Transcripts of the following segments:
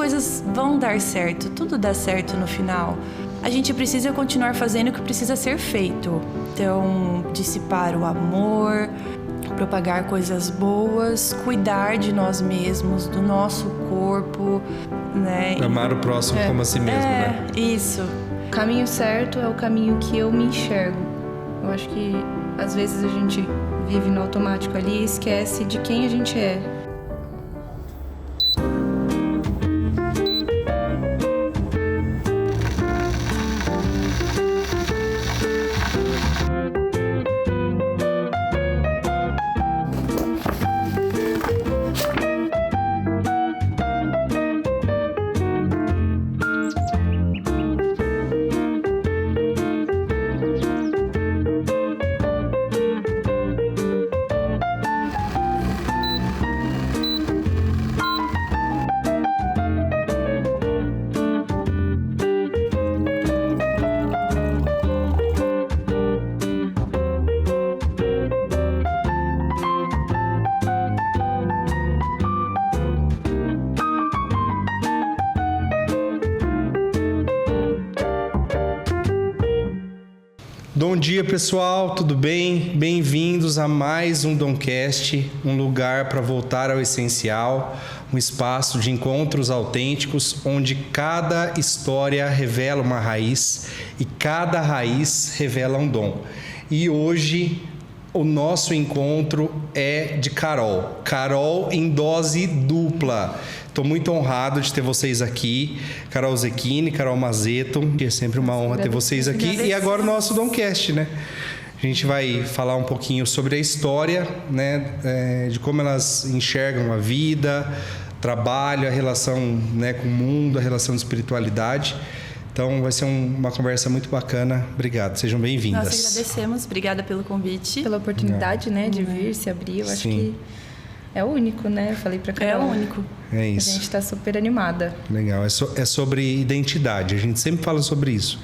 coisas vão dar certo, tudo dá certo no final. A gente precisa continuar fazendo o que precisa ser feito. Então, dissipar o amor, propagar coisas boas, cuidar de nós mesmos, do nosso corpo, né? Amar o próximo como a si mesmo, né? Isso. O caminho certo é o caminho que eu me enxergo. Eu acho que às vezes a gente vive no automático ali e esquece de quem a gente é. Bom dia, pessoal, tudo bem? Bem-vindos a mais um Domcast, um lugar para voltar ao essencial, um espaço de encontros autênticos onde cada história revela uma raiz e cada raiz revela um dom. E hoje o nosso encontro é de Carol. Carol em dose dupla. Estou muito honrado de ter vocês aqui, Carol Zecchini, Carol Mazeto, que é sempre uma honra ter vocês aqui. E agora o nosso Domcast, né? A gente vai falar um pouquinho sobre a história, né? De como elas enxergam a vida, trabalho, a relação, né, com o mundo, a relação de espiritualidade. Então vai ser uma conversa muito bacana. Obrigado, sejam bem-vindas. Nós agradecemos, obrigada pelo convite. Pela oportunidade, né, de vir, se abrir. Eu acho que é o único, né? Eu falei pra Carol. É o único. É isso. A gente tá super animada. Legal. É sobre identidade. A gente sempre fala sobre isso.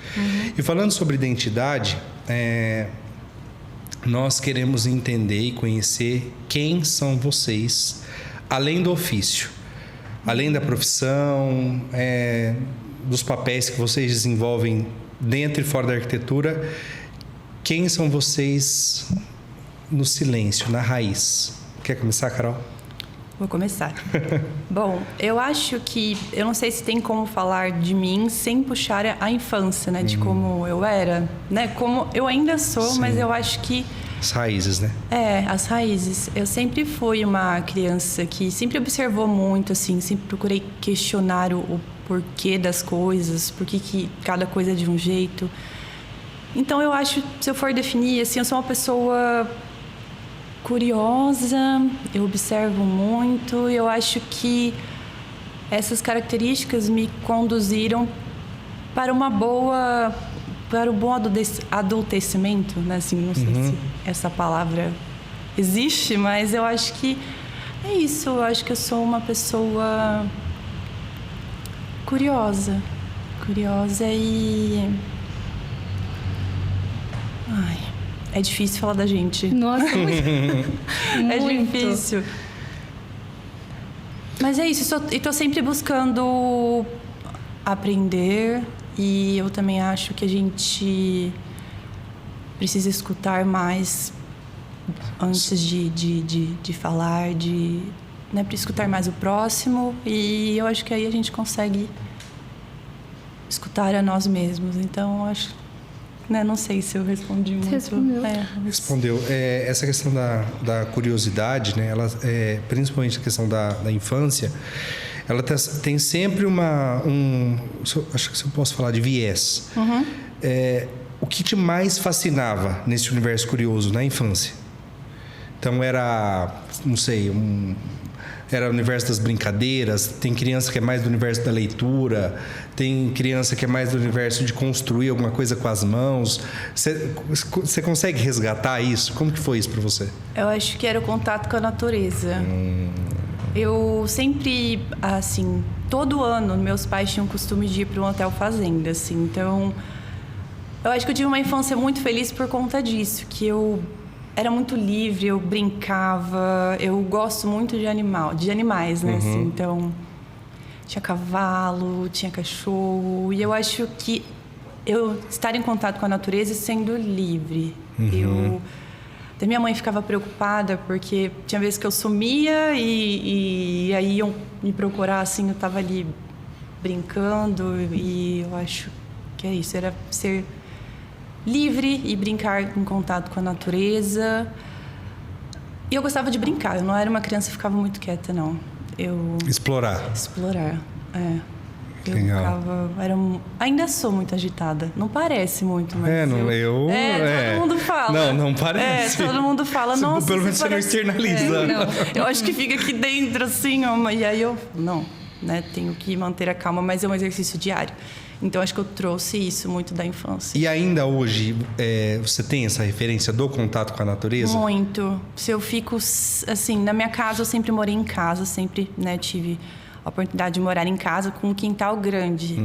E falando sobre identidade, nós queremos entender e conhecer quem são vocês, além do ofício, além da profissão, dos papéis que vocês desenvolvem dentro e fora da arquitetura. Quem são vocês no silêncio, na raiz? Quer começar, Carol? Vou começar. Bom, eu acho que... Eu não sei se tem como falar de mim sem puxar a infância, né? De como eu era, né? Como eu ainda sou, mas eu acho que... As raízes, né? As raízes. Eu sempre fui uma criança que sempre observou muito, assim. Sempre procurei questionar o porquê das coisas, por que cada coisa é de um jeito. Então, eu acho, se eu for definir, assim, eu sou uma pessoa curiosa, eu observo muito e eu acho que essas características me conduziram para um bom adultecimento, né? Assim, não sei se essa palavra existe, mas eu acho que é isso. Eu acho que eu sou uma pessoa curiosa e... é difícil falar da gente. Nossa, é difícil. Mas é isso, eu tô sempre buscando aprender e eu também acho que a gente precisa escutar mais antes de falar, né, para escutar mais o próximo, e eu acho que aí a gente consegue escutar a nós mesmos. Então, eu acho... Né? Não sei se eu respondi muito. Respondeu. Respondeu. Essa questão da curiosidade, né? Ela, principalmente a questão da infância, ela tem sempre acho que se eu posso falar de viés. O que te mais fascinava nesse universo curioso na infância? Então era, não sei, era o universo das brincadeiras, tem criança que é mais do universo da leitura, tem criança que é mais do universo de construir alguma coisa com as mãos. Você consegue resgatar isso? Como que foi isso para você? Eu acho que era o contato com a natureza. Eu sempre, assim, todo ano, meus pais tinham o costume de ir para um hotel fazenda, assim. Então, eu acho que eu tive uma infância muito feliz por conta disso, que eu era muito livre, eu brincava, eu gosto muito de animais, né? Assim, então, tinha cavalo, tinha cachorro. E eu acho que eu estar em contato com a natureza sendo livre. Até minha mãe ficava preocupada porque tinha vezes que eu sumia e aí iam me procurar assim, eu estava ali brincando, e eu acho que é isso, era ser livre e brincar em contato com a natureza. E eu gostava de brincar, eu não era uma criança que ficava muito quieta, não. Explorar. Eu ficava, ainda sou muito agitada. Não parece muito, mas todo mundo fala. Não parece. Todo mundo fala, nossa, pelo menos você não externaliza. Não, eu acho que fica aqui dentro, assim, ó, e aí eu... Não, né? Tenho que manter a calma, mas é um exercício diário. Então, acho que eu trouxe isso muito da infância. E ainda hoje, você tem essa referência do contato com a natureza? Muito. Se eu fico, assim, na minha casa, eu sempre morei em casa, sempre, né, tive a oportunidade de morar em casa com um quintal grande.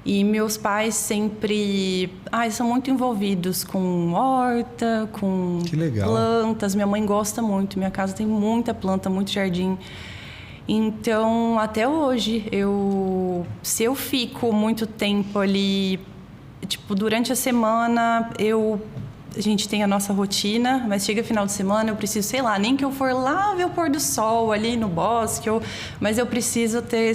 E meus pais sempre são muito envolvidos com horta, com plantas. Minha mãe gosta muito. Minha casa tem muita planta, muito jardim. Então, até hoje, se eu fico muito tempo ali, tipo, durante a semana, a gente tem a nossa rotina, mas chega final de semana, eu preciso, sei lá, nem que eu for lá ver o pôr do sol ali no bosque, mas eu preciso ter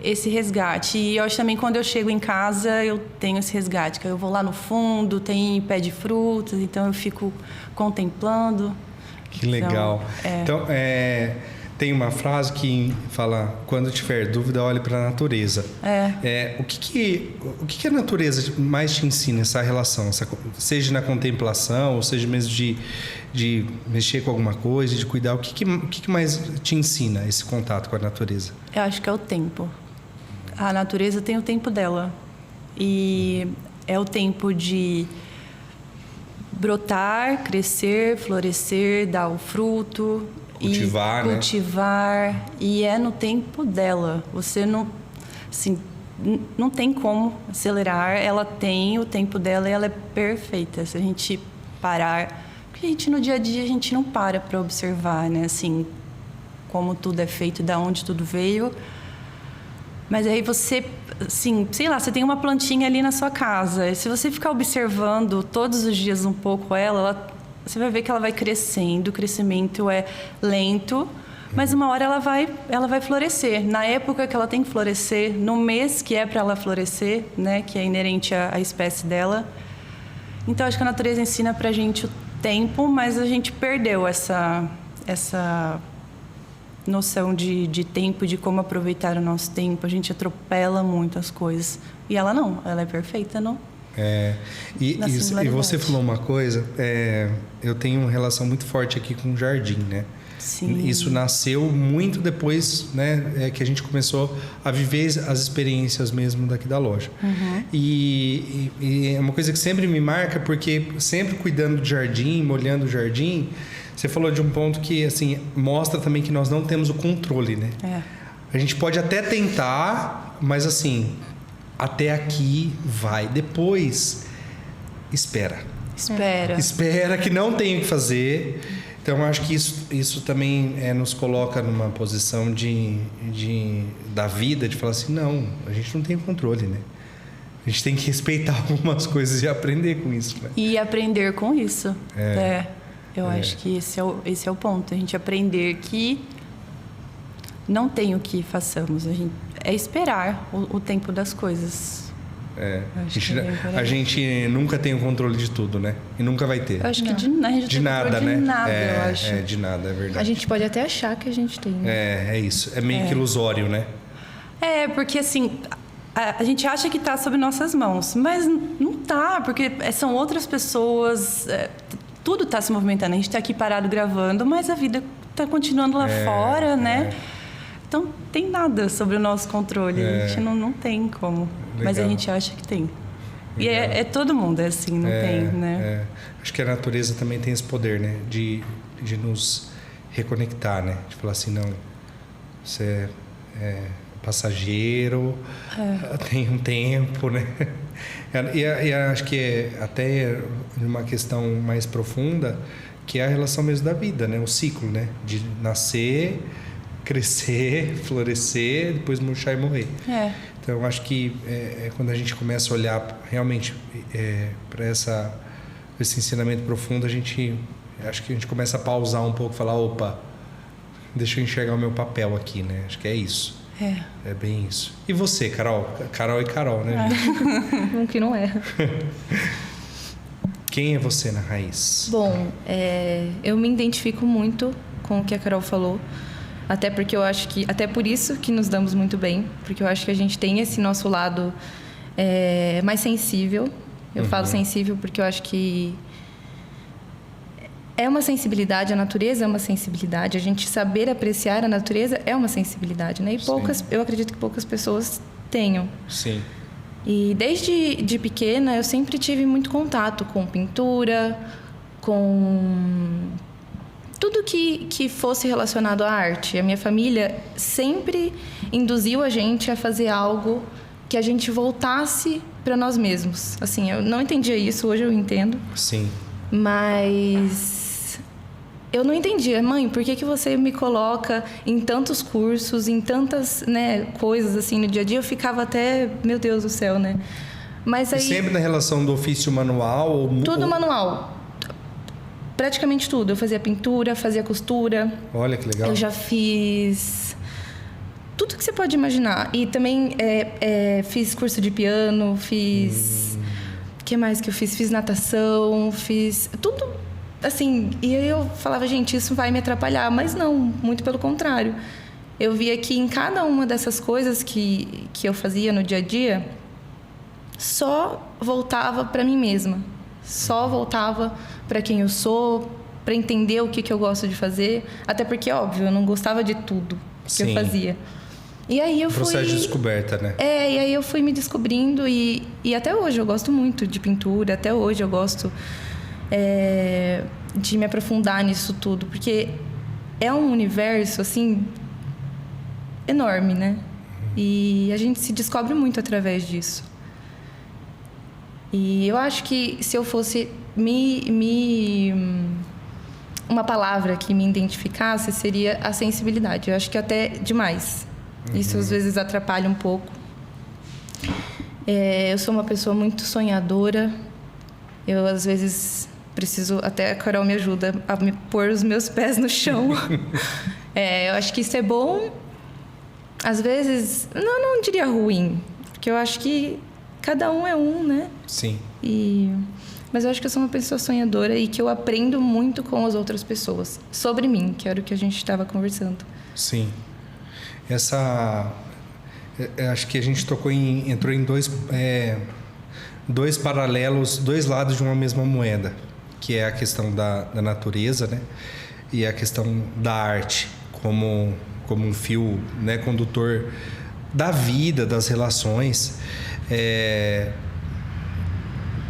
esse resgate. E eu acho também, quando eu chego em casa, eu tenho esse resgate, que eu vou lá no fundo, tem pé de frutas, então eu fico contemplando. Que legal. Então, tem uma frase que fala: quando tiver dúvida, olhe para a natureza. O que a natureza mais te ensina, essa relação? Seja na contemplação, ou seja mesmo de mexer com alguma coisa, de cuidar. O que mais te ensina esse contato com a natureza? Eu acho que é o tempo. A natureza tem o tempo dela. E é o tempo de brotar, crescer, florescer, dar o fruto... Cultivar, e é no tempo dela. Você não, assim, não tem como acelerar. Ela tem o tempo dela e ela é perfeita. Se a gente parar, porque a gente no dia a dia a gente não para observar, né? Assim, como tudo é feito, da onde tudo veio. Mas aí você, assim, sei lá, você tem uma plantinha ali na sua casa. E se você ficar observando todos os dias um pouco ela você vai ver que ela vai crescendo, o crescimento é lento, mas uma hora ela vai florescer. Na época que ela tem que florescer, no mês que é para ela florescer, né, que é inerente à espécie dela. Então, acho que a natureza ensina pra gente o tempo, mas a gente perdeu essa noção de tempo, de como aproveitar o nosso tempo. A gente atropela muito as coisas. E ela não, ela é perfeita, não? E você falou uma coisa, eu tenho uma relação muito forte aqui com o jardim, né? Sim. Isso nasceu muito depois, né, que a gente começou a viver as experiências mesmo daqui da loja. E é uma coisa que sempre me marca, porque sempre cuidando do jardim, molhando o jardim, você falou de um ponto que, assim, mostra também que nós não temos o controle, né? A gente pode até tentar, mas assim... Até aqui vai. Depois, espera que não tem o que fazer. Então, acho que isso também nos coloca numa posição da vida, de falar assim, não, a gente não tem controle, né? A gente tem que respeitar algumas coisas e aprender com isso. Né? E aprender com isso. Eu acho que esse é o ponto. A gente aprender que não tem o que façamos. É esperar o tempo das coisas. A gente nunca tem o controle de tudo, né? E nunca vai ter. Eu acho que de nada, né? De nada, eu acho. De nada, é verdade. A gente pode até achar que a gente tem. Né? É isso. É meio que ilusório, né? Porque assim... A gente acha que está sob nossas mãos, mas não está, porque são outras pessoas... Tudo está se movimentando. A gente está aqui parado gravando, mas a vida está continuando lá fora, né? Então, tem nada sobre o nosso controle. A gente não tem como. Legal. Mas a gente acha que tem. Legal. E todo mundo é assim, não tem, né? Acho que a natureza também tem esse poder, né? De nos reconectar, né? De falar assim, não, você é passageiro, tem um tempo, né? E acho que até uma questão mais profunda, que é a relação mesmo da vida, né? O ciclo, né? De nascer... crescer, florescer, depois murchar e morrer. Então, eu acho que quando a gente começa a olhar realmente para esse ensinamento profundo, acho que a gente começa a pausar um pouco e falar, opa, deixa eu enxergar o meu papel aqui, né? Acho que é isso. É bem isso. E você, Carol? Carol e Carol, né? Um que não é. Quem é você na raiz? Bom, eu me identifico muito com o que a Carol falou. Até porque eu acho que... Até por isso que nos damos muito bem. Porque eu acho que a gente tem esse nosso lado mais sensível. Eu falo sensível porque eu acho que é uma sensibilidade, a natureza é uma sensibilidade. A gente saber apreciar a natureza é uma sensibilidade, né? E eu acredito que poucas pessoas tenham. Sim. E desde pequena eu sempre tive muito contato com pintura, com tudo que fosse relacionado à arte. A minha família sempre induziu a gente a fazer algo que a gente voltasse para nós mesmos. Assim, eu não entendia isso, hoje eu entendo. Sim. Mas eu não entendia. Mãe, por que você me coloca em tantos cursos, em tantas, né, coisas assim no dia a dia? Eu ficava até, meu Deus do céu, né? Mas aí... E sempre na relação do ofício manual? Tudo manual. Praticamente tudo. Eu fazia pintura, fazia costura. Olha que legal. Eu já fiz tudo que você pode imaginar. E também fiz curso de piano, fiz... O que mais que eu fiz? Fiz natação, fiz tudo assim. E aí eu falava, gente, isso vai me atrapalhar. Mas não, muito pelo contrário. Eu via que em cada uma dessas coisas que eu fazia no dia a dia, só voltava para mim mesma. Só voltava para quem eu sou, para entender o que eu gosto de fazer. Até porque, óbvio, eu não gostava de tudo que eu fazia. E aí eu processo de descoberta, né? E aí eu fui me descobrindo e até hoje eu gosto muito de pintura, até hoje eu gosto de me aprofundar nisso tudo, porque é um universo, assim, enorme, né? E a gente se descobre muito através disso. E eu acho que se eu fosse uma palavra que me identificasse, seria a sensibilidade. Eu acho que até demais. Isso às vezes atrapalha um pouco. Eu sou uma pessoa muito sonhadora. Eu às vezes preciso... Até a Carol me ajuda a me pôr os meus pés no chão. Eu acho que isso é bom. Às vezes, não diria ruim. Porque eu acho que cada um é um, né? Sim. Mas eu acho que eu sou uma pessoa sonhadora e que eu aprendo muito com as outras pessoas. Sobre mim, que era o que a gente estava conversando. Sim. Acho que a gente entrou em dois paralelos, dois lados de uma mesma moeda, que é a questão da natureza, né? E a questão da arte como um fio, né, condutor da vida, das relações.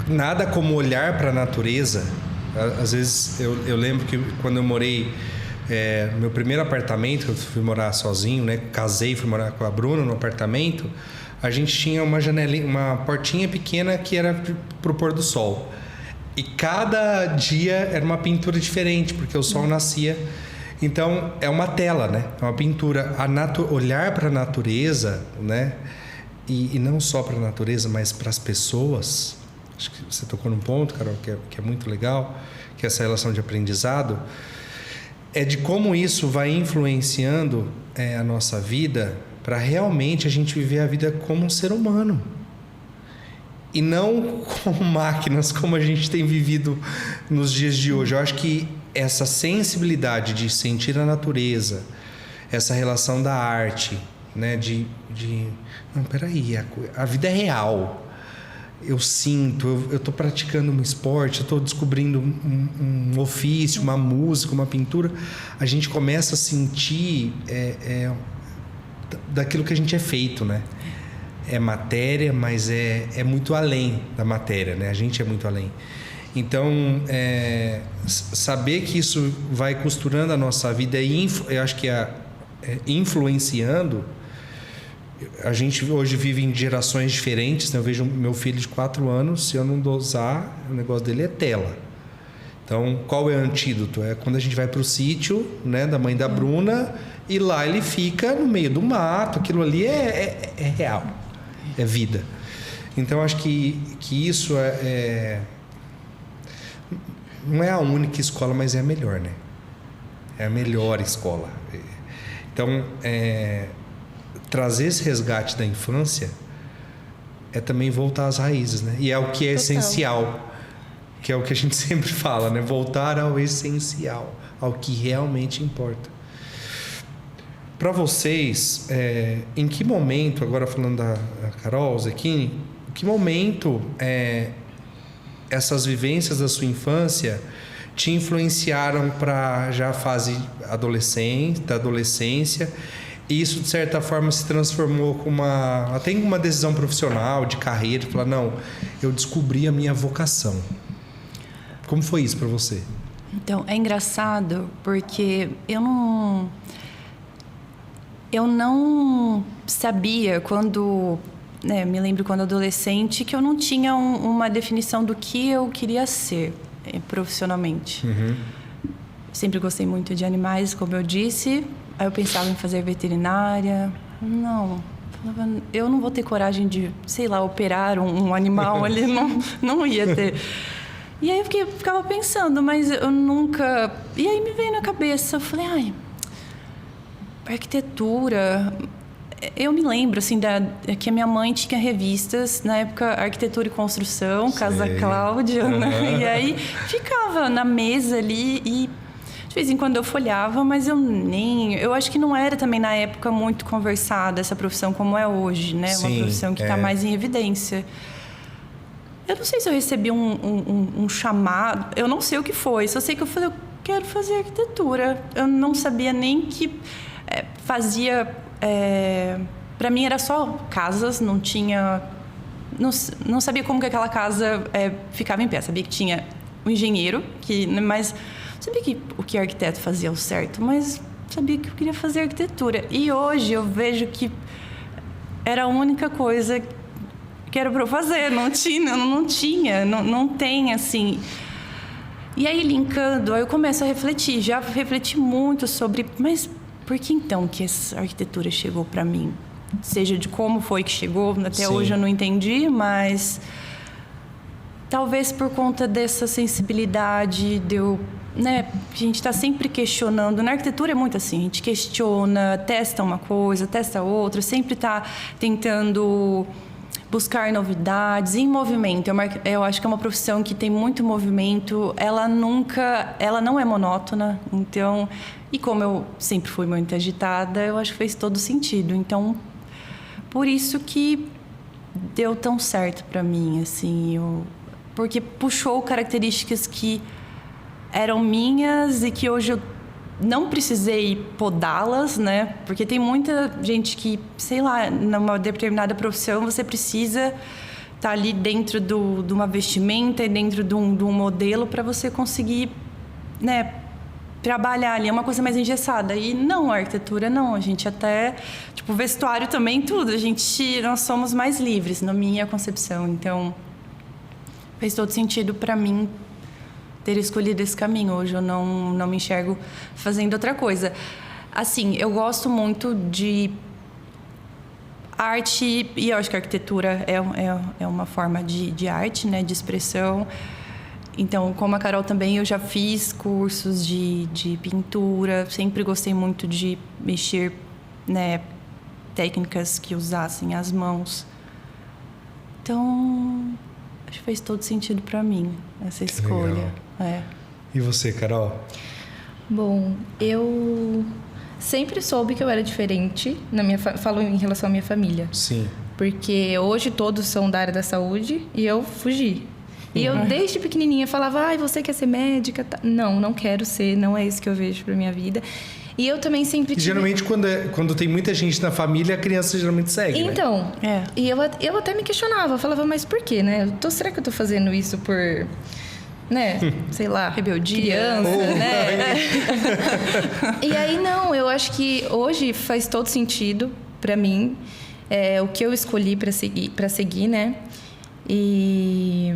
Nada como olhar para a natureza. Às vezes eu lembro que quando eu morei no meu primeiro apartamento, eu fui morar sozinho, né? Casei, fui morar com a Bruna no apartamento. A gente tinha uma janelinha, uma portinha pequena que era pro pôr do sol. E cada dia era uma pintura diferente, porque o sol nascia. Então é uma tela, né? É uma pintura. Olhar para a natureza, né? E não só para a natureza, mas para as pessoas. Acho que você tocou num ponto, Carol, que é muito legal, que é essa relação de aprendizado. É de como isso vai influenciando a nossa vida para realmente a gente viver a vida como um ser humano. E não como máquinas, como a gente tem vivido nos dias de hoje. Eu acho que essa sensibilidade de sentir a natureza, essa relação da arte, né? Não, peraí, a vida é real. Eu sinto, eu estou praticando um esporte, eu estou descobrindo um ofício, uma música, uma pintura. A gente começa a sentir daquilo que a gente é feito, né? É matéria, mas é muito além da matéria, né? A gente é muito além. Então, saber que isso vai costurando a nossa vida e eu acho que influenciando. A gente hoje vive em gerações diferentes, né? Eu vejo meu filho de 4 anos, se eu não dosar, o negócio dele é tela. Então, qual é o antídoto? É quando a gente vai para o sítio, né, da mãe da Bruna, e lá ele fica no meio do mato. Aquilo ali é real, é vida. Então, acho que isso não é a única escola, mas é a melhor, né? É a melhor escola. Então, trazer esse resgate da infância é também voltar às raízes, né? E é o que é essencial, que é o que a gente sempre fala, né? Voltar ao essencial, ao que realmente importa. Para vocês, em que momento, agora falando da Carol Zecchini, em que momento essas vivências da sua infância te influenciaram para já a fase da adolescência, e isso de certa forma se transformou até em uma decisão profissional, de carreira, falar, não, eu descobri a minha vocação. Como foi isso para você? Então, é engraçado porque eu não sabia quando, me lembro quando adolescente, que eu não tinha uma definição do que eu queria ser profissionalmente. Uhum. Sempre gostei muito de animais, como eu disse. Aí eu pensava em fazer veterinária. Não, eu não vou ter coragem de, sei lá, operar um animal ali, não ia ter. E aí eu ficava pensando, mas eu nunca... E aí me veio na cabeça, eu falei, arquitetura... Eu me lembro, assim, que a minha mãe tinha revistas, na época, Arquitetura e Construção, Casa Cláudia, né? E aí ficava na mesa ali e de vez em quando eu folhava, mas eu acho que não era também na época muito conversada essa profissão como é hoje, né? Sim, uma profissão que está mais em evidência. Eu não sei se eu recebi um chamado, eu não sei o que foi, só sei que eu falei, eu quero fazer arquitetura. Eu não sabia nem que fazia... para mim era só casas, não tinha... Não sabia como que aquela casa ficava em pé. Sabia que tinha um engenheiro, mas sabia que o que arquiteto fazia o certo, mas sabia que eu queria fazer arquitetura. E hoje eu vejo que era a única coisa que era para eu fazer. Não tem assim... E aí, linkando, aí eu começo a refletir. Já refleti muito sobre... Mas por que então que essa arquitetura chegou para mim? Seja de como foi que chegou, até hoje eu não entendi, mas... Talvez por conta dessa sensibilidade de eu... Né, a gente está sempre questionando. Na arquitetura é muito assim, a gente questiona, testa uma coisa, testa outra, sempre está tentando buscar novidades em movimento. Eu acho que é uma profissão que tem muito movimento, ela não é monótona, então... E como eu sempre fui muito agitada, eu acho que fez todo sentido. Então, por isso que deu tão certo para mim, assim, porque puxou características que eram minhas e que hoje eu não precisei podá-las, né? Porque tem muita gente que, sei lá, numa determinada profissão você precisa estar ali dentro de uma vestimenta e dentro de um modelo para você conseguir, né, trabalhar ali. É uma coisa mais engessada. E não, a arquitetura não. A gente até, tipo, vestuário também, tudo. Nós somos mais livres, na minha concepção. Então, fez todo sentido para mim ter escolhido esse caminho. Hoje eu não me enxergo fazendo outra coisa. Assim, eu gosto muito de arte, e eu acho que a arquitetura é uma forma de arte, né, de expressão. Então, como a Carol também, eu já fiz cursos de pintura, sempre gostei muito de mexer, né, técnicas que usassem as mãos. Então, acho que fez todo sentido para mim, essa escolha. E você, Carol? Bom, eu sempre soube que eu era diferente, falo em relação à minha família. Sim. Porque hoje todos são da área da saúde e eu fugi. E eu, desde pequenininha, falava, você quer ser médica? Não quero ser, não é isso que eu vejo pra minha vida. E eu também sempre tive... Geralmente, quando tem muita gente na família, a criança geralmente segue, então, né? E eu até me questionava, falava, mas por quê, né? Será que eu tô fazendo isso por... né, sei lá, rebeldia, criança, né? E aí, não, eu acho que hoje faz todo sentido pra mim, o que eu escolhi pra seguir, né? E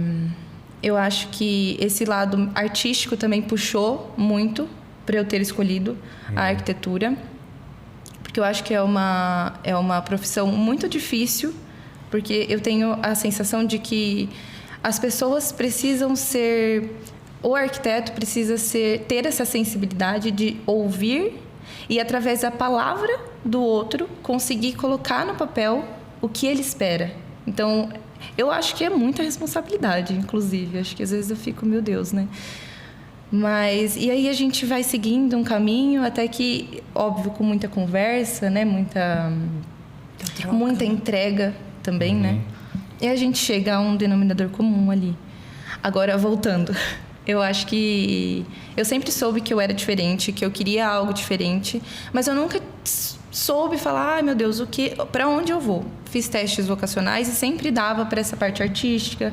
Eu acho que esse lado artístico também puxou muito para eu ter escolhido a arquitetura. Porque eu acho que é uma profissão muito difícil, porque eu tenho a sensação de que as pessoas precisam ser... O arquiteto precisa ter essa sensibilidade de ouvir e, através da palavra do outro, conseguir colocar no papel o que ele espera. Então, eu acho que é muita responsabilidade, inclusive. Acho que às vezes eu fico, meu Deus, né? Mas, e aí a gente vai seguindo um caminho até que, óbvio, com muita conversa, né? Muita entrega também, né? E a gente chega a um denominador comum ali. Agora, voltando, eu acho que eu sempre soube que eu era diferente, que eu queria algo diferente, mas eu nunca soube falar, ai meu Deus, para onde eu vou? Fiz testes vocacionais e sempre dava para essa parte artística.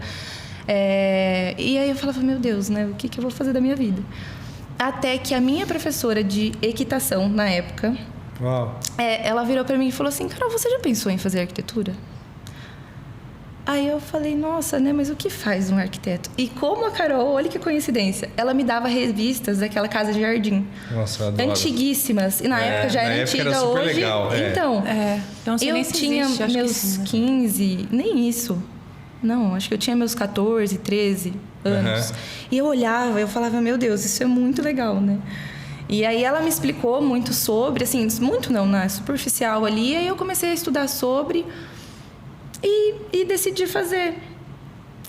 E aí eu falava, meu Deus, né? O que eu vou fazer da minha vida? Até que a minha professora de equitação, na época, ela virou para mim e falou assim, Carol, você já pensou em fazer arquitetura? Aí eu falei, nossa, né? Mas o que faz um arquiteto? E como a Carol, olha que coincidência, ela me dava revistas daquela casa de jardim. Nossa, eu adoro. Antiguíssimas. E na época já era antiga, era super hoje. Legal, Então, eu tinha meus 15, nem isso. Não, acho que eu tinha meus 14, 13 anos. E eu olhava, eu falava, meu Deus, isso é muito legal, né? E aí ela me explicou muito sobre, assim, muito não, né? Superficial ali. E aí eu comecei a estudar sobre e decidi fazer.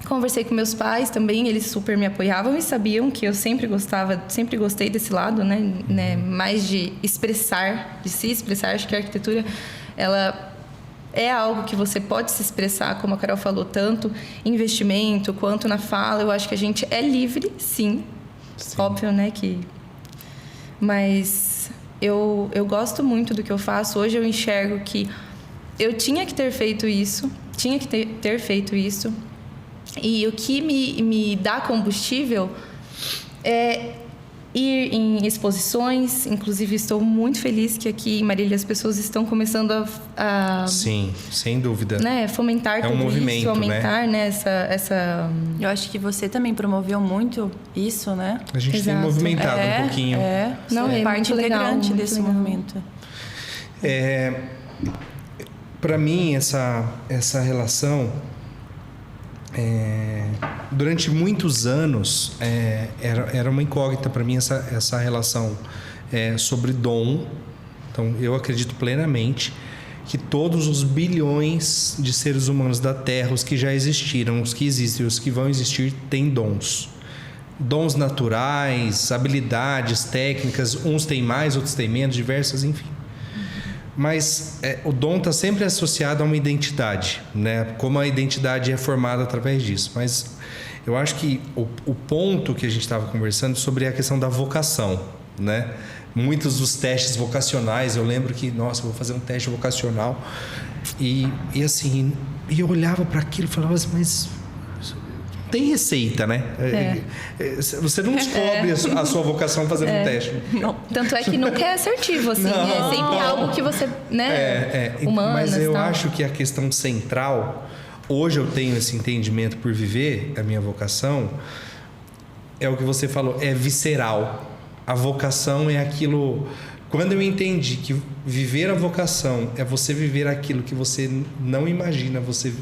Conversei com meus pais também, eles super me apoiavam e sabiam que eu sempre gostei desse lado, né? Mais de expressar, de se expressar. Acho que a arquitetura, ela é algo que você pode se expressar, como a Carol falou, tanto em investimento quanto na fala. Eu acho que a gente é livre, sim. Óbvio, né? Mas eu gosto muito do que eu faço. Hoje eu enxergo que eu tinha que ter feito isso. E o que me dá combustível é ir em exposições. Inclusive, estou muito feliz que aqui em Marília as pessoas estão começando a Sim, sem dúvida. Né, fomentar tudo movimento, isso, aumentar, né? Essa... Eu acho que você também promoveu muito isso, né? A gente tem movimentado um pouquinho. Não, é parte muito integrante legal, desse movimento. Para mim, essa relação... durante muitos anos era uma incógnita para mim essa relação sobre dom. Então eu acredito plenamente que todos os bilhões de seres humanos da Terra, os que já existiram, os que existem, os que vão existir, têm dons naturais, habilidades técnicas, uns têm mais, outros têm menos, diversas, enfim. Mas o dom está sempre associado a uma identidade, né? Como a identidade é formada através disso. Mas eu acho que o ponto que a gente estava conversando sobre a questão da vocação, né? Muitos dos testes vocacionais, eu lembro que, nossa, eu vou fazer um teste vocacional e assim, e eu olhava para aquilo e falava assim, mas tem receita, né? Você não descobre a sua vocação fazendo um teste. Não. Tanto é que nunca é assertivo, assim. Não. É sempre algo que você, né? Humanas, mas eu acho que a questão central, hoje eu tenho esse entendimento por viver a minha vocação, é o que você falou, é visceral. A vocação é aquilo... Quando eu entendi que viver a vocação é você viver aquilo que você não imagina, você...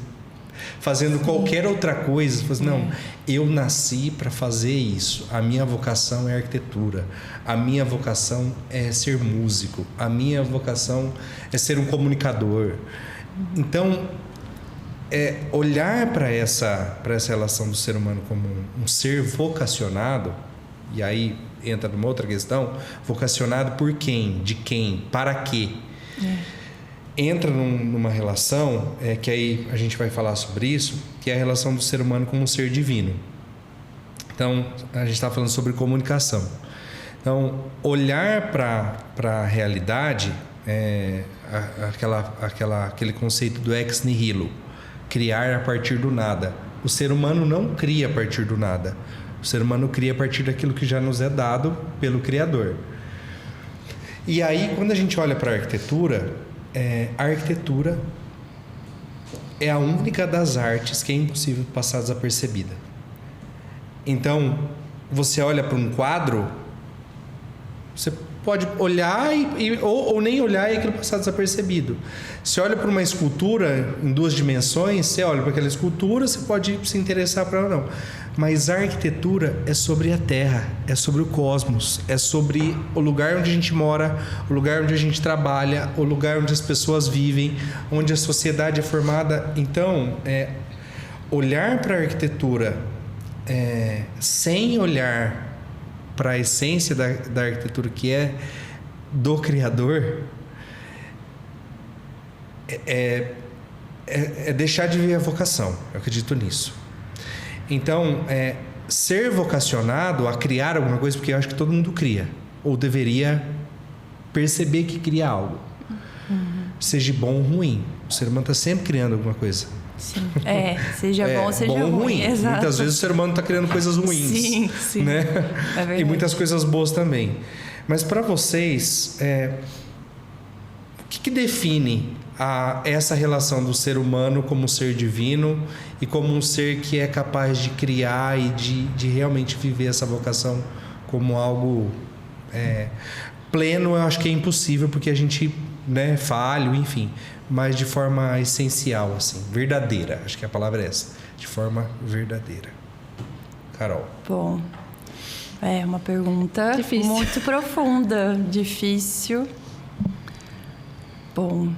fazendo qualquer outra coisa, não, eu nasci para fazer isso, a minha vocação é arquitetura, a minha vocação é ser músico, a minha vocação é ser um comunicador. Então, olhar para essa relação do ser humano como um ser vocacionado, e aí entra numa outra questão, vocacionado por quem, de quem, para quê? Entra numa relação, que aí a gente vai falar sobre isso, que é a relação do ser humano como um ser divino. Então, a gente está falando sobre comunicação. Então, olhar para a realidade, aquele conceito do ex nihilo, criar a partir do nada. O ser humano não cria a partir do nada. O ser humano cria a partir daquilo que já nos é dado pelo Criador. E aí, quando a gente olha para a arquitetura é a única das artes que é impossível passar desapercebida. Então, você olha para um quadro, você pode olhar ou nem olhar e aquilo passar desapercebido. Você olha para uma escultura em 2 dimensões, você olha para aquela escultura, você pode se interessar por ela ou não. Mas a arquitetura é sobre a Terra, é sobre o cosmos, é sobre o lugar onde a gente mora, o lugar onde a gente trabalha, o lugar onde as pessoas vivem, onde a sociedade é formada. Então, olhar para a arquitetura sem olhar para a essência da arquitetura, que é do Criador, é deixar de viver a vocação. Eu acredito nisso. Então, ser vocacionado a criar alguma coisa, porque eu acho que todo mundo cria, ou deveria perceber que cria algo, seja bom ou ruim. O ser humano está sempre criando alguma coisa. Sim. Seja bom ou seja bom ou ruim. Exato. Muitas vezes o ser humano está criando coisas ruins. Sim, sim. Né? É verdade. E muitas coisas boas também. Mas para vocês, o que define essa relação do ser humano como um ser divino e como um ser que é capaz de criar e de realmente viver essa vocação como algo pleno? Eu acho que é impossível, porque a gente falho, enfim, mas de forma essencial, assim, verdadeira. Acho que a palavra é essa, de forma verdadeira. Carol. Bom, é uma pergunta difícil. Muito profunda, difícil. Bom,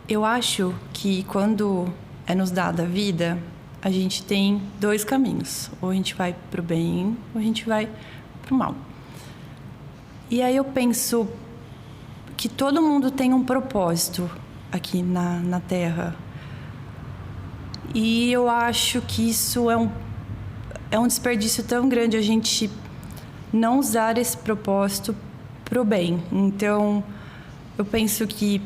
eu acho que quando é nos dada a vida, a gente tem 2 caminhos. Ou a gente vai pro bem, ou a gente vai pro mal. E aí eu penso que todo mundo tem um propósito aqui na Terra. E eu acho que isso é um desperdício tão grande, a gente não usar esse propósito pro bem. Então, eu penso que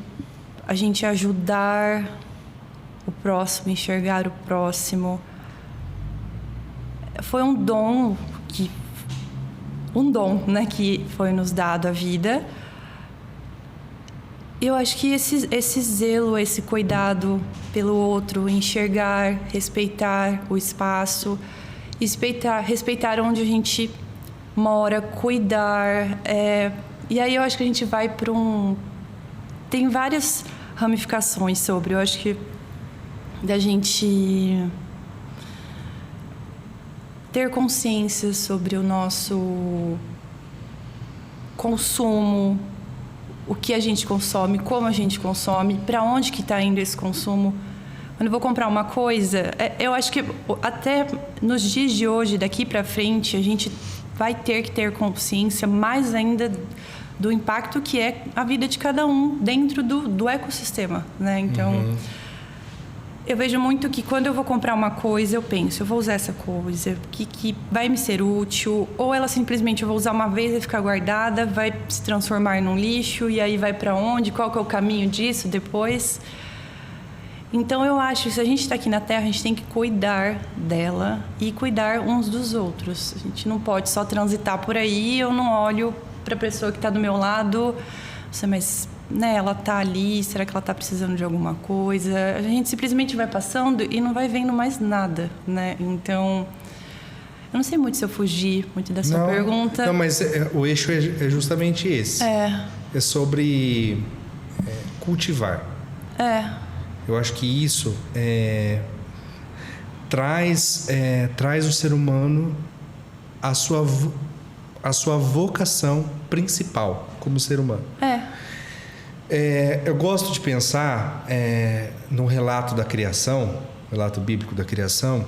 a gente ajudar o próximo, enxergar o próximo, foi um dom, né, que foi nos dado à vida. Eu acho que esse zelo, esse cuidado pelo outro, enxergar, respeitar o espaço, respeitar onde a gente mora, cuidar. E aí eu acho que a gente vai para tem várias ramificações sobre. Eu acho que da gente ter consciência sobre o nosso consumo, o que a gente consome, como a gente consome, para onde que está indo esse consumo. Quando eu vou comprar uma coisa, eu acho que até nos dias de hoje, daqui para frente, a gente vai ter que ter consciência mais ainda do impacto que é a vida de cada um dentro do ecossistema, né? Então, eu vejo muito que quando eu vou comprar uma coisa, eu penso, eu vou usar essa coisa, que vai me ser útil, ou ela simplesmente eu vou usar uma vez e ficar guardada, vai se transformar num lixo, e aí vai para onde? Qual que é o caminho disso depois? Então, eu acho que se a gente está aqui na Terra, a gente tem que cuidar dela e cuidar uns dos outros. A gente não pode só transitar por aí, eu não olho para a pessoa que está do meu lado, mas ela está ali, será que ela está precisando de alguma coisa? A gente simplesmente vai passando e não vai vendo mais nada, né? Então, eu não sei muito se eu fugi muito da sua pergunta. Não, mas o eixo é justamente esse. É sobre cultivar. Eu acho que isso traz o ser humano a sua vocação principal como ser humano. Eu gosto de pensar no relato da criação, relato bíblico da criação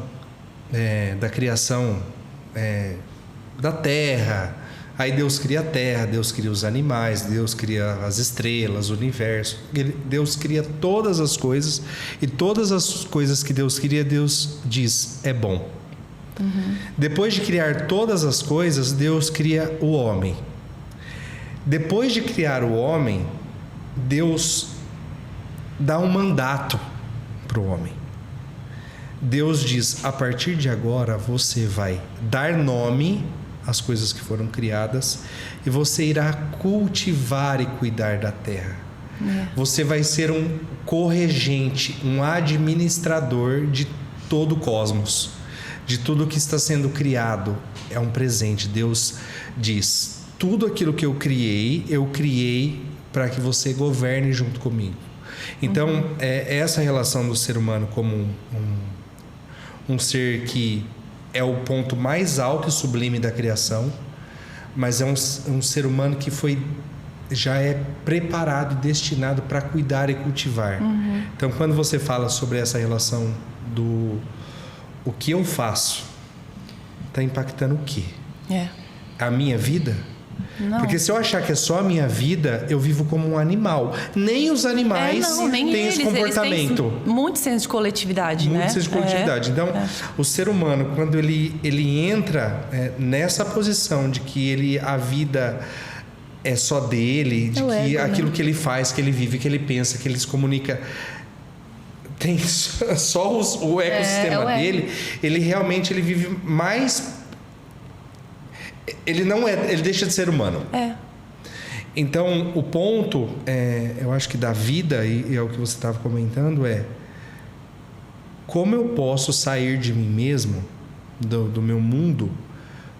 da terra. Aí Deus cria a terra, Deus cria os animais, Deus cria as estrelas, o universo. Deus cria todas as coisas, e todas as coisas que Deus cria, Deus diz, é bom. Depois de criar todas as coisas, Deus cria o homem. Depois de criar o homem, Deus dá um mandato para o homem. Deus diz, a partir de agora você vai dar nome às coisas que foram criadas e você irá cultivar e cuidar da terra. Você vai ser um corregente, um administrador de todo o cosmos. de tudo que está sendo criado é um presente. Deus diz: tudo aquilo que eu criei para que você governe junto comigo. Então, é essa relação do ser humano como um ser que é o ponto mais alto e sublime da criação, mas é um ser humano que já é preparado e destinado para cuidar e cultivar. Então, quando você fala sobre essa relação do o que eu faço, está impactando o quê? A minha vida? Não. Porque se eu achar que é só a minha vida, eu vivo como um animal. Nem os animais têm esse comportamento. Eles têm muito senso de coletividade, muito senso de coletividade. Então, o ser humano, quando ele entra nessa posição de que a vida é só dele, de que aquilo que ele faz, que ele vive, que ele pensa, que ele se comunica, tem só o ecossistema dele, ele realmente vive mais... Ele deixa de ser humano. Então, o ponto, eu acho que da vida, e é o que você estava comentando, como eu posso sair de mim mesmo, do meu mundo,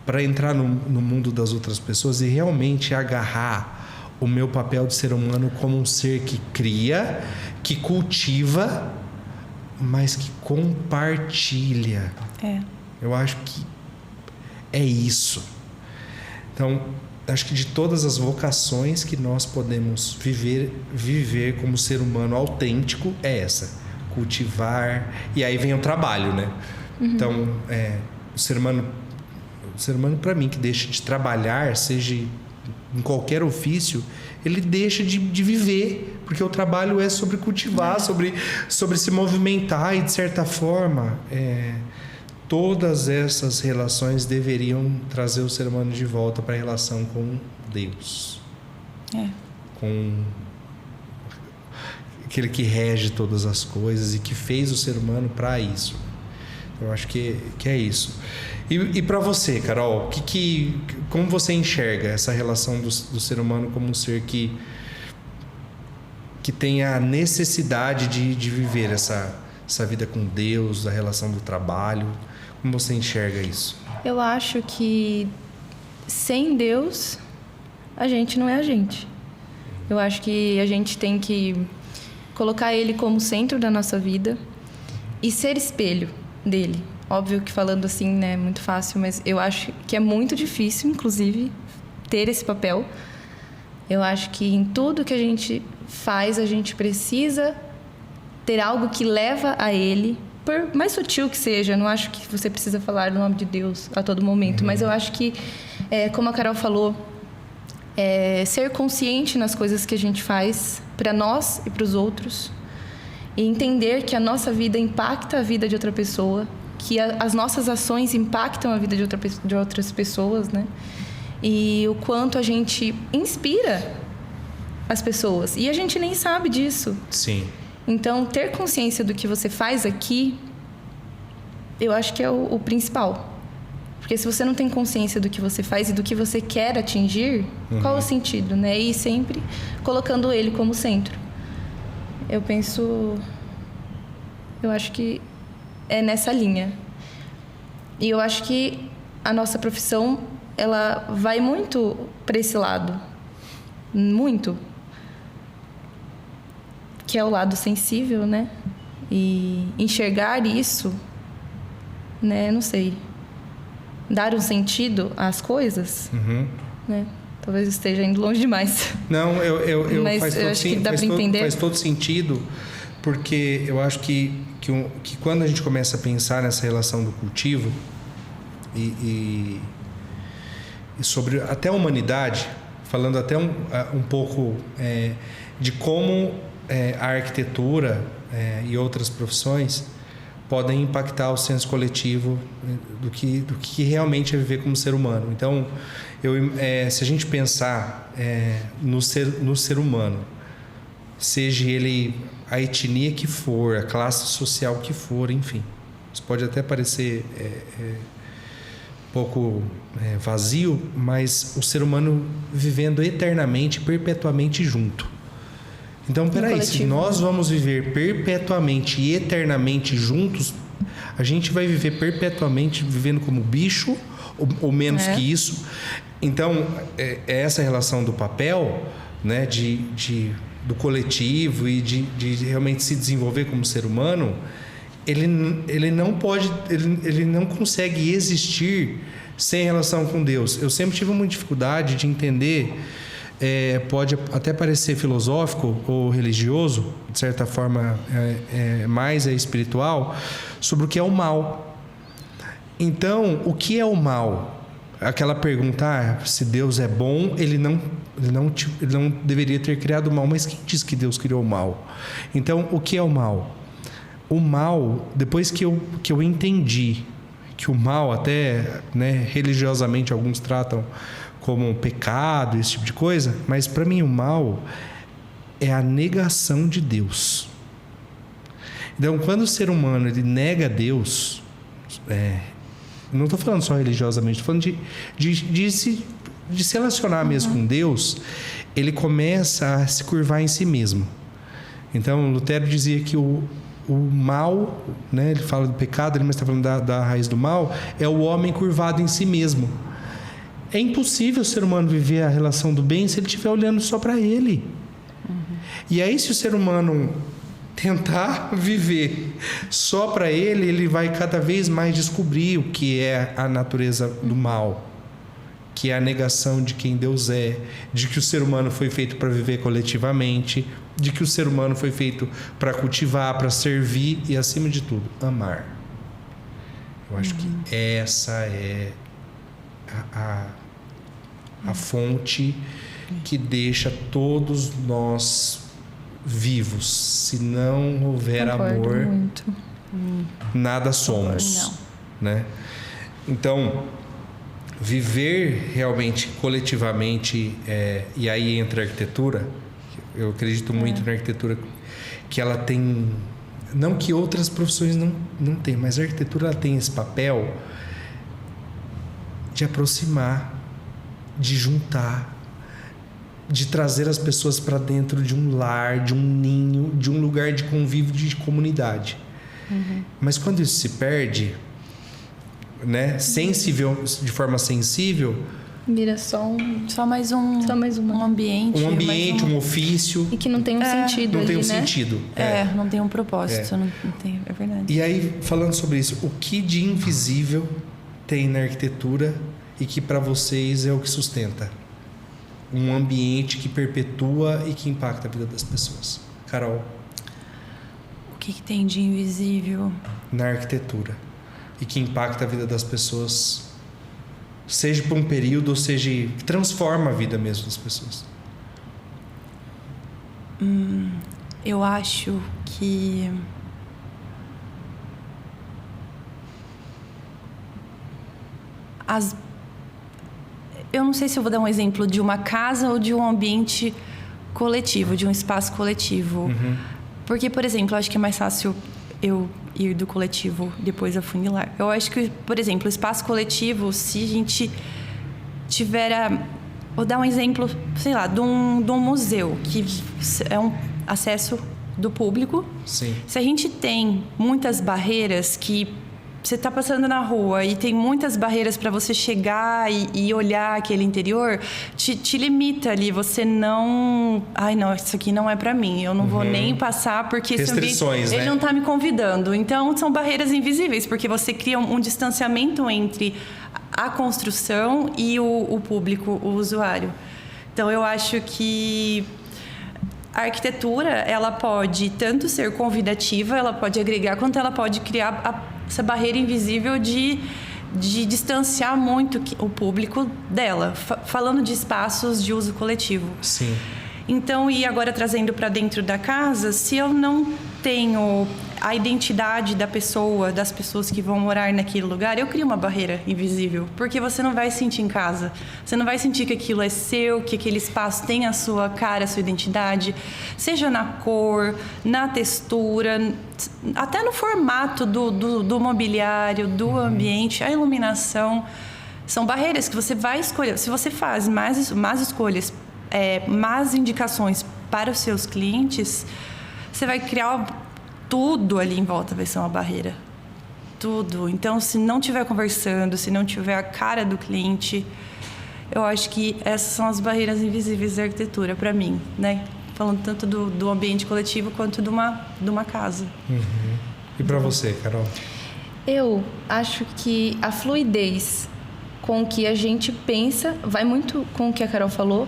para entrar no mundo das outras pessoas e realmente agarrar o meu papel de ser humano como um ser que cria, que cultiva, mas que compartilha. Eu acho que é isso. Então, acho que de todas as vocações que nós podemos viver como ser humano autêntico, é essa: cultivar. E aí vem o trabalho, né? Então, o ser humano para mim, que deixa de trabalhar, seja em qualquer ofício, ele deixa de viver, porque o trabalho é sobre cultivar, sobre se movimentar, e de certa forma todas essas relações deveriam trazer o ser humano de volta para a relação com Deus, com aquele que rege todas as coisas e que fez o ser humano para isso. Eu acho que é isso. E para você, Carol, como você enxerga essa relação do ser humano como um ser que tem a necessidade de viver essa vida com Deus, a relação do trabalho? Como você enxerga isso? Eu acho que sem Deus, a gente não é a gente. Eu acho que a gente tem que colocar Ele como centro da nossa vida e ser espelho dele. Óbvio que falando assim, né, é muito fácil, mas eu acho que é muito difícil, inclusive, ter esse papel. Eu acho que em tudo que a gente faz, a gente precisa ter algo que leva a Ele, por mais sutil que seja. Eu não acho que você precisa falar o nome de Deus a todo momento, mas eu acho que, como a Carol falou, ser consciente nas coisas que a gente faz para nós e para os outros, e entender que a nossa vida impacta a vida de outra pessoa, que as nossas ações impactam a vida de outras pessoas, né? E o quanto a gente inspira as pessoas. E a gente nem sabe disso. Sim. Então, ter consciência do que você faz aqui, eu acho que é o principal. Porque se você não tem consciência do que você faz e do que você quer atingir, qual o sentido, né? E sempre colocando Ele como centro. Eu acho que é nessa linha. E eu acho que a nossa profissão, ela vai muito para esse lado. Muito. Que é o lado sensível, né? E enxergar isso, né? Não sei. Dar um sentido às coisas, né? Talvez esteja indo longe demais. Não, mas eu acho que dá para entender. Faz todo sentido, porque eu acho que quando a gente começa a pensar nessa relação do cultivo e sobre até a humanidade, falando até um pouco de como a arquitetura e outras profissões podem impactar o senso coletivo do que realmente é viver como ser humano. Então, se a gente pensar no ser humano, seja ele a etnia que for, a classe social que for, enfim, isso pode até parecer um pouco vazio, mas o ser humano vivendo eternamente, perpetuamente junto. Então, peraí, se nós vamos viver perpetuamente e eternamente juntos, A gente vai viver perpetuamente vivendo como bicho, ou menos que isso. Então, é essa relação do papel, né, do coletivo e de realmente se desenvolver como ser humano, ele não consegue existir sem relação com Deus. Eu sempre tive uma dificuldade de entender, pode até parecer filosófico ou religioso, de certa forma mais espiritual, sobre o que é o mal. Então, o que é o mal? Aquela pergunta, se Deus é bom, ele não deveria ter criado o mal. Mas quem diz que Deus criou o mal? Então, o que é o mal? O mal, depois que eu entendi que o mal, até, né, religiosamente alguns tratam como um pecado, esse tipo de coisa, mas para mim o mal é a negação de Deus. Então, quando o ser humano ele nega Deus, não estou falando só religiosamente, estou falando de se relacionar mesmo com Deus, ele começa a se curvar em si mesmo. Então, Lutero dizia que o mal, né, ele fala do pecado, mas está falando da raiz do mal, é o homem curvado em si mesmo. É impossível o ser humano viver a relação do bem se ele estiver olhando só para ele. E aí, se o ser humano tentar viver só para ele vai cada vez mais descobrir o que é a natureza do mal, que é a negação de quem Deus é, de que o ser humano foi feito para viver coletivamente, de que o ser humano foi feito para cultivar, para servir e, acima de tudo, amar. Eu acho que essa é a fonte que deixa todos nós vivos. Se não houver amor, muito. Nada somos. Né? Então, viver realmente coletivamente, e aí entra a arquitetura. Eu acredito muito na arquitetura, que ela tem, não que outras profissões não tem, mas a arquitetura ela tem esse papel de aproximar, de juntar, de trazer as pessoas para dentro de um lar, de um ninho, de um lugar de convívio, de comunidade. Mas quando isso se perde, né, de forma sensível, vira só mais um ambiente. Um ambiente, um ofício. E que não tem um sentido. Não tem um né? sentido. Não tem um propósito. Não tem, é verdade. E aí, falando sobre isso, o que de invisível tem na arquitetura e que para vocês é o que sustenta? Um ambiente que perpetua e que impacta a vida das pessoas. Carol. O que tem de invisível? Na arquitetura. E que impacta a vida das pessoas, seja por um período, ou seja, que transforma a vida mesmo das pessoas. Eu acho que eu não sei se eu vou dar um exemplo de uma casa ou de um ambiente coletivo, de um espaço coletivo. Porque, por exemplo, eu acho que é mais fácil eu ir do coletivo depois afunilar. Eu acho que, por exemplo, o espaço coletivo, se a gente tiver vou dar um exemplo, sei lá, de um museu, que é um acesso do público. Sim. Se a gente tem muitas barreiras que você está passando na rua e tem muitas barreiras para você chegar e olhar aquele interior, te limita ali. Você não... Ai, não, isso aqui não é para mim. Eu não vou nem passar porque esse ambiente, ele não está me convidando. Então, são barreiras invisíveis, porque você cria um distanciamento entre a construção e o público, o usuário. Então, eu acho que a arquitetura, ela pode tanto ser convidativa, ela pode agregar, quanto ela pode criar essa barreira invisível de distanciar muito o público dela, falando de espaços de uso coletivo. Sim. Então, e agora trazendo para dentro da casa, se eu não tenho a identidade da pessoa, das pessoas que vão morar naquele lugar, eu crio uma barreira invisível, porque você não vai sentir em casa, você não vai sentir que aquilo é seu, que aquele espaço tem a sua cara, a sua identidade, seja na cor, na textura, até no formato do mobiliário, do ambiente, a iluminação. São barreiras que você vai escolher. Se você faz mais escolhas, más indicações para os seus clientes, você vai criar tudo ali em volta, vai ser uma barreira. tudo. Então, se não estiver conversando, se não tiver a cara do cliente, eu acho que essas são as barreiras invisíveis da arquitetura para mim, né? Falando tanto do ambiente coletivo quanto de uma casa. E para você, Carol? Eu acho que a fluidez com que a gente pensa vai muito com o que a Carol falou,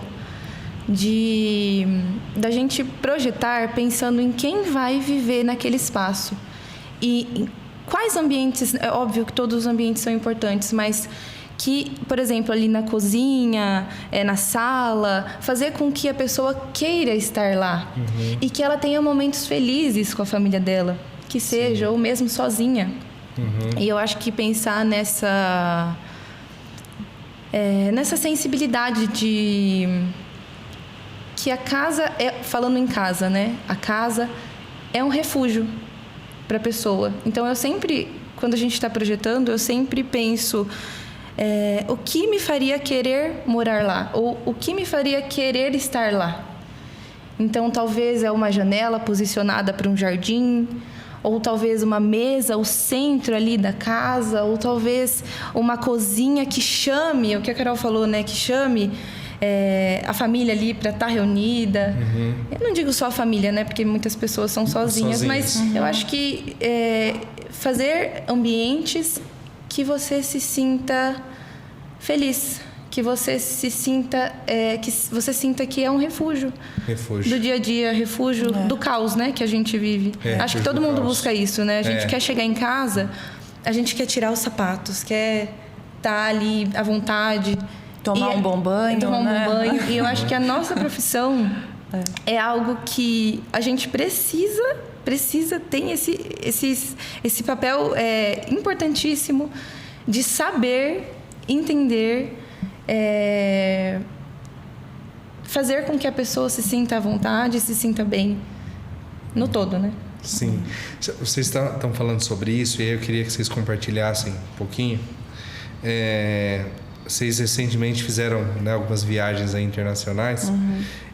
da gente projetar pensando em quem vai viver naquele espaço. E quais ambientes... É óbvio que todos os ambientes são importantes, mas que, por exemplo, ali na cozinha, na sala, fazer com que a pessoa queira estar lá. E que ela tenha momentos felizes com a família dela, que seja, ou mesmo sozinha. E eu acho que pensar nessa sensibilidade de que a casa falando em casa, né? A casa é um refúgio para a pessoa. Então, eu sempre, quando a gente está projetando, eu sempre penso o que me faria querer morar lá? Ou o que me faria querer estar lá? Então, talvez é uma janela posicionada para um jardim, ou talvez uma mesa, o centro ali da casa, ou talvez uma cozinha que chame, o que a Carol falou, né? Que chame a família ali para estar reunida. Eu não digo só a família, né? Porque muitas pessoas são sozinhas. Mas eu acho que fazer ambientes que você se sinta feliz, que você se sinta que é um refúgio do dia a dia, refúgio do caos, né, que a gente vive. Acho que todo mundo busca isso, né? A gente quer chegar em casa, a gente quer tirar os sapatos, quer estar ali à vontade, tomar um bom banho, E eu acho que a nossa profissão é algo que a gente precisa ter esse papel importantíssimo de saber, entender, fazer com que a pessoa se sinta à vontade, se sinta bem no todo, né? Sim. Vocês estão falando sobre isso e eu queria que vocês compartilhassem um pouquinho. Vocês recentemente fizeram, né, algumas viagens aí internacionais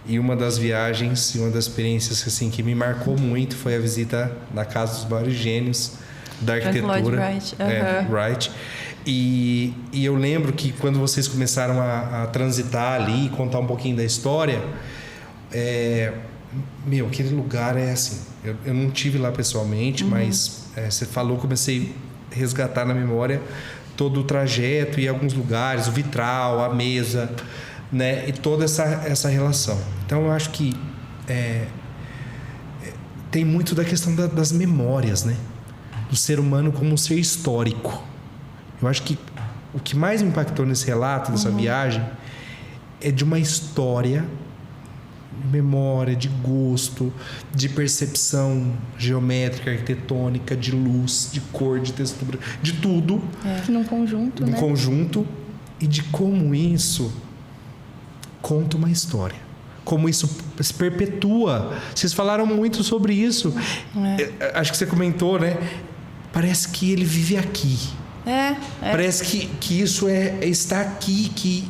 e uma das viagens e uma das experiências assim, que me marcou muito foi a visita na Casa dos Maiores Gênios da Arquitetura. Wright. E eu lembro que quando vocês começaram a transitar ali e contar um pouquinho da história, aquele lugar é assim, eu não tive lá pessoalmente, mas você falou, comecei a resgatar na memória todo o trajeto e alguns lugares, o vitral, a mesa, né, e toda essa relação. Então eu acho que tem muito da questão das memórias, né, do ser humano como um ser histórico. Eu acho que o que mais me impactou nesse relato, nessa viagem, é de uma história, de memória, de gosto, de percepção geométrica, arquitetônica, de luz, de cor, de textura, de tudo. Num conjunto, né? Conjunto, e de como isso conta uma história. Como isso se perpetua. Vocês falaram muito sobre isso. Acho que você comentou, né? Parece que ele vive aqui. Parece que isso está aqui, que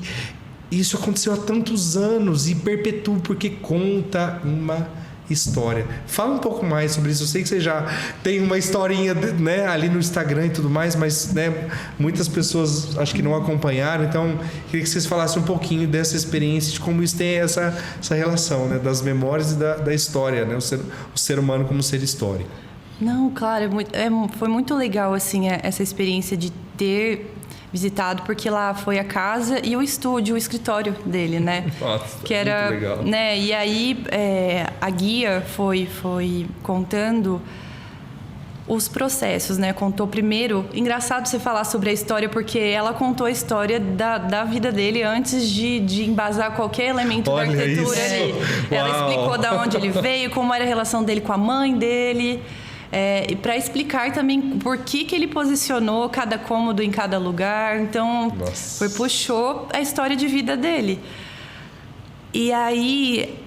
isso aconteceu há tantos anos e perpetua porque conta uma história. Fala um pouco mais sobre isso. Eu sei que você já tem uma historinha, né, ali no Instagram e tudo mais, mas, né, muitas pessoas acho que não acompanharam, então queria que vocês falassem um pouquinho dessa experiência, de como isso tem essa relação, né, das memórias e da história, né, o ser humano como ser histórico. Não, claro, foi muito legal assim essa experiência de ter visitado, porque lá foi a casa e o estúdio, o escritório dele, né? Nossa, que era, muito legal. Né? E aí a guia foi contando os processos, né? Contou primeiro, engraçado você falar sobre a história, porque ela contou a história da vida dele antes de embasar qualquer elemento da arquitetura ali. Ela explicou de onde ele veio, como era a relação dele com a mãe dele. E para explicar também por que ele posicionou cada cômodo em cada lugar. Então, puxou a história de vida dele. E aí,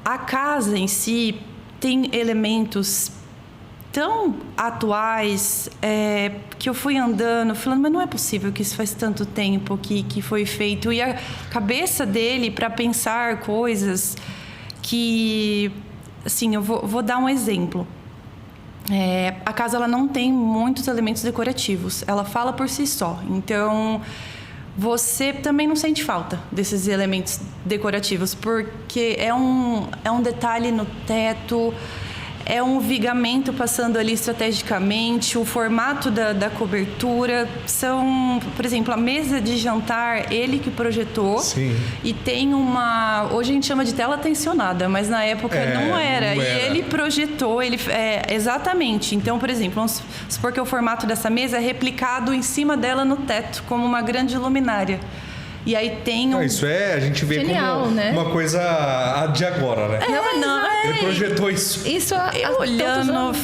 a casa em si tem elementos tão atuais que eu fui andando, falando, mas não é possível que isso faz tanto tempo que foi feito. E a cabeça dele para pensar coisas que... Assim, eu vou dar um exemplo. a casa ela não tem muitos elementos decorativos. Ela fala por si só. Então, você também não sente falta desses elementos decorativos, porque é um detalhe no teto, é um vigamento passando ali estrategicamente, o formato da cobertura. São, por exemplo, a mesa de jantar, ele que projetou. Sim. E tem hoje a gente chama de tela tensionada, mas na época não era. E ele projetou, exatamente. Então, por exemplo, vamos supor que o formato dessa mesa é replicado em cima dela no teto, como uma grande luminária. E aí tem Isso a gente vê genial, como né? uma coisa de agora, né? Ele projetou isso. Isso eu olhando,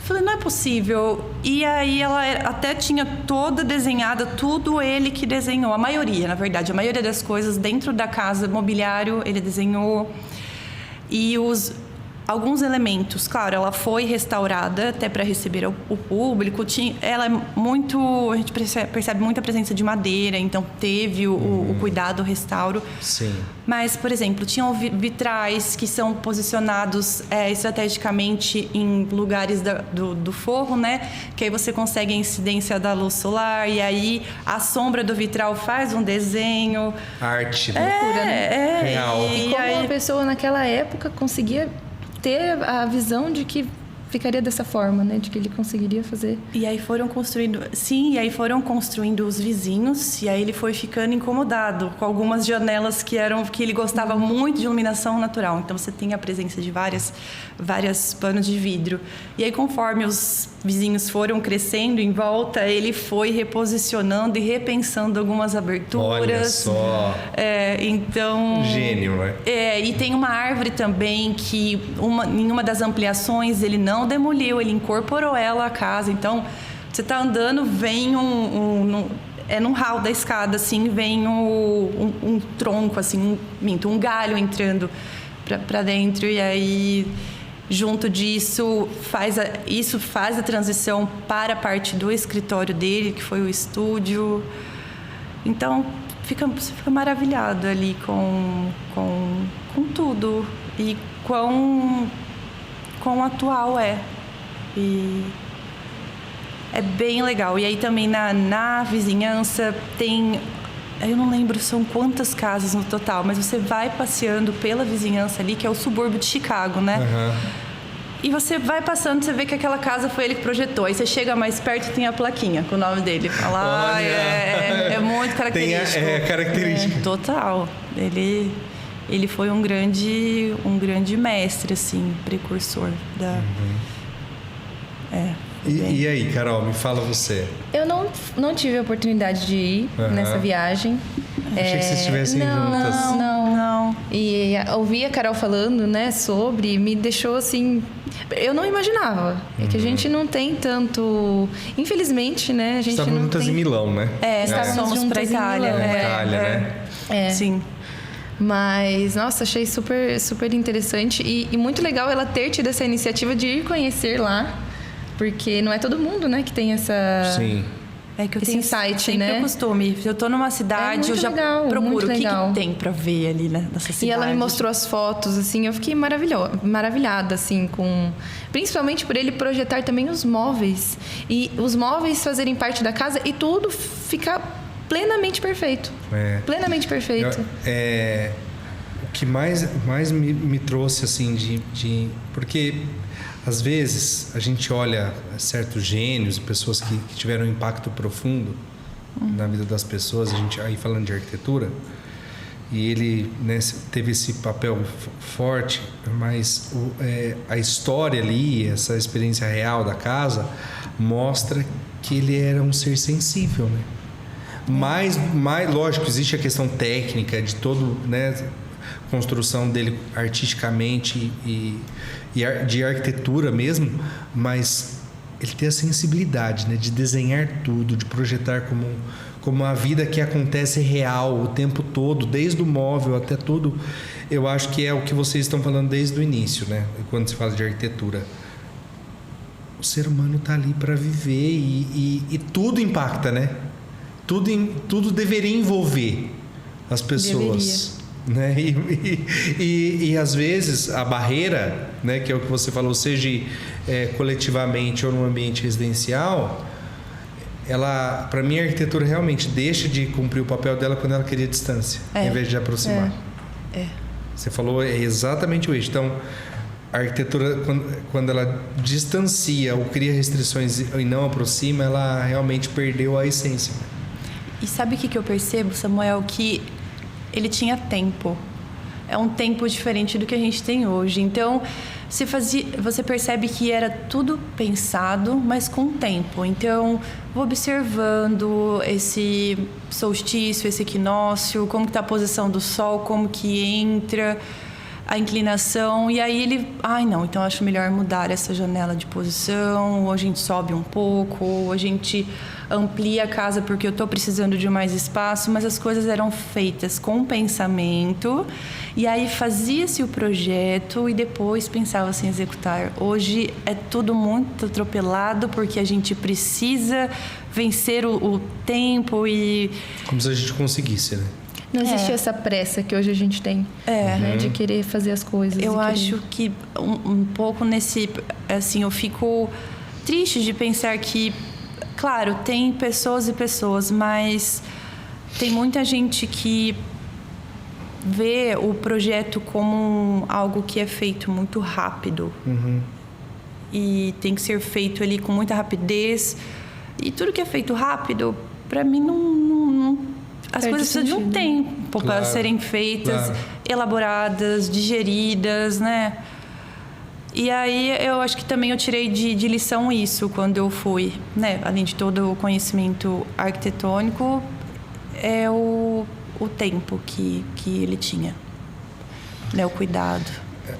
falei, não é possível. E aí ela até tinha toda desenhada, tudo ele que desenhou. A maioria, na verdade, a maioria das coisas dentro da casa, mobiliário, ele desenhou. E alguns elementos, claro, ela foi restaurada até para receber o público. Ela é muito, a gente percebe muita presença de madeira, então teve o cuidado, o restauro. Sim. Mas, por exemplo, tinham vitrais que são posicionados estrategicamente em lugares do forro, né? Que aí você consegue a incidência da luz solar e aí a sombra do vitral faz um desenho. Arte, né? Real. E como a pessoa naquela época conseguia ter a visão de que ficaria dessa forma, né? De que ele conseguiria fazer. E aí foram construindo os vizinhos, e aí ele foi ficando incomodado com algumas janelas que ele gostava muito de iluminação natural. Então você tem a presença de várias panos de vidro. E aí, conforme os vizinhos foram crescendo em volta, ele foi reposicionando e repensando algumas aberturas. Olha só. Então... Gênio, né? E tem uma árvore também que em uma das ampliações ele não demoliu, ele incorporou ela à casa. Então, você tá andando, vem num hall da escada, assim, vem um tronco, assim, um galho entrando para dentro. E aí, junto disso, faz a transição para a parte do escritório dele, que foi o estúdio. Então, você fica maravilhado ali com tudo. E quão atual e é bem legal. E aí também na vizinhança tem, eu não lembro são quantas casas no total, mas você vai passeando pela vizinhança ali, que é o subúrbio de Chicago, né? E você vai passando, você vê que aquela casa foi ele que projetou. Aí você chega mais perto e tem a plaquinha com o nome dele. Fala, é muito característico. É característico. Total. Ele foi um grande mestre, assim, precursor da... E aí, Carol, me fala você. Eu não tive a oportunidade de ir nessa viagem. Achei que vocês estivessem juntas. Não. E ouvir a Carol falando, né, sobre, me deixou assim... Eu não imaginava. É que a gente não tem tanto... Infelizmente, né, a gente Estavam não juntas tem... em Milão, né? Somos para Itália. Itália, né? Sim. Mas, nossa, achei super, super interessante e muito legal ela ter tido essa iniciativa de ir conhecer lá, porque não é todo mundo, né, que tem essa... Sim. É que eu esse tenho insight, sempre né? o costume. Eu tô numa cidade, eu já procuro o que tem pra ver ali, né, nessa cidade. E ela me mostrou as fotos, assim, eu fiquei maravilhada, assim, principalmente por ele projetar também os móveis. E os móveis fazerem parte da casa e tudo ficar plenamente perfeito. Plenamente perfeito. O que mais me trouxe, assim, porque... Às vezes, a gente olha certos gênios, pessoas que tiveram um impacto profundo na vida das pessoas, a gente aí falando de arquitetura, e ele, né, teve esse papel forte, mas a história ali, essa experiência real da casa, mostra que ele era um ser sensível, né? Mas, lógico, existe a questão técnica de todo, né, construção dele artisticamente e de arquitetura mesmo, mas ele tem a sensibilidade, né, de desenhar tudo, de projetar como a vida que acontece real o tempo todo, desde o móvel até tudo. Eu acho que é o que vocês estão falando desde o início, né, quando se fala de arquitetura. O ser humano está ali para viver e tudo impacta, né? Tudo deveria envolver as pessoas. né? E às vezes a barreira, né, que é o que você falou, seja coletivamente ou no ambiente residencial, ela, para mim, a arquitetura realmente deixa de cumprir o papel dela quando ela cria distância, em vez de aproximar. Você falou exatamente isso. Então, a arquitetura, quando ela distancia ou cria restrições e não aproxima, ela realmente perdeu a essência. E sabe o que eu percebo, Samuel? Que ele tinha tempo. É um tempo diferente do que a gente tem hoje. Então, você percebe que era tudo pensado, mas com tempo. Então, vou observando esse solstício, esse equinócio, como está a posição do sol, como que entra a inclinação. E aí ele, não, então acho melhor mudar essa janela de posição, ou a gente sobe um pouco, ou a gente amplia a casa porque eu estou precisando de mais espaço. Mas as coisas eram feitas com pensamento, e aí fazia-se o projeto e depois pensava-se em executar. Hoje é tudo muito atropelado porque a gente precisa vencer o tempo e... Como se a gente conseguisse, né? Não existe essa pressa que hoje a gente tem, né, de querer fazer as coisas. Eu acho que um pouco nesse... Assim, eu fico triste de pensar que, claro, tem pessoas e pessoas, mas tem muita gente que vê o projeto como algo que é feito muito rápido. E tem que ser feito ali com muita rapidez. E tudo que é feito rápido, para mim, não as coisas precisam de um tempo para serem feitas, elaboradas, digeridas, né? E aí eu acho que também eu tirei de lição isso quando eu fui, né? Além de todo o conhecimento arquitetônico, é o tempo que ele tinha, né? O cuidado.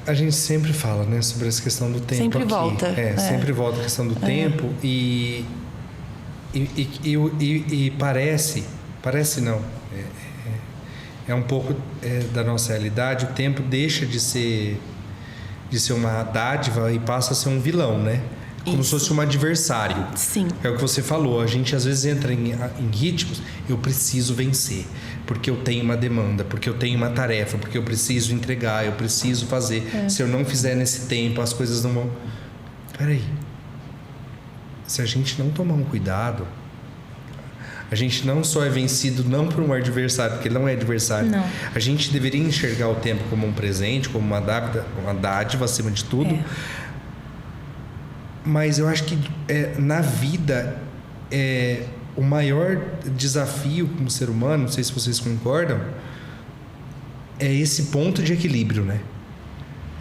A gente sempre fala, né, sobre essa questão do tempo. Sempre aqui. volta. Sempre volta a questão do tempo e parece não, é um pouco da nossa realidade. O tempo deixa de ser uma dádiva e passa a ser um vilão, né? Como se fosse um adversário. Sim. É o que você falou, a gente às vezes entra em ritmos, eu preciso vencer, porque eu tenho uma demanda, porque eu tenho uma tarefa, porque eu preciso entregar, eu preciso fazer. Se eu não fizer nesse tempo, as coisas não vão... Peraí. Se a gente não tomar um cuidado, a gente não só é vencido não por um adversário, porque ele não é adversário. Não. A gente deveria enxergar o tempo como um presente, como uma dádiva acima de tudo. Mas eu acho que na vida o maior desafio como ser humano, não sei se vocês concordam, é esse ponto de equilíbrio, né?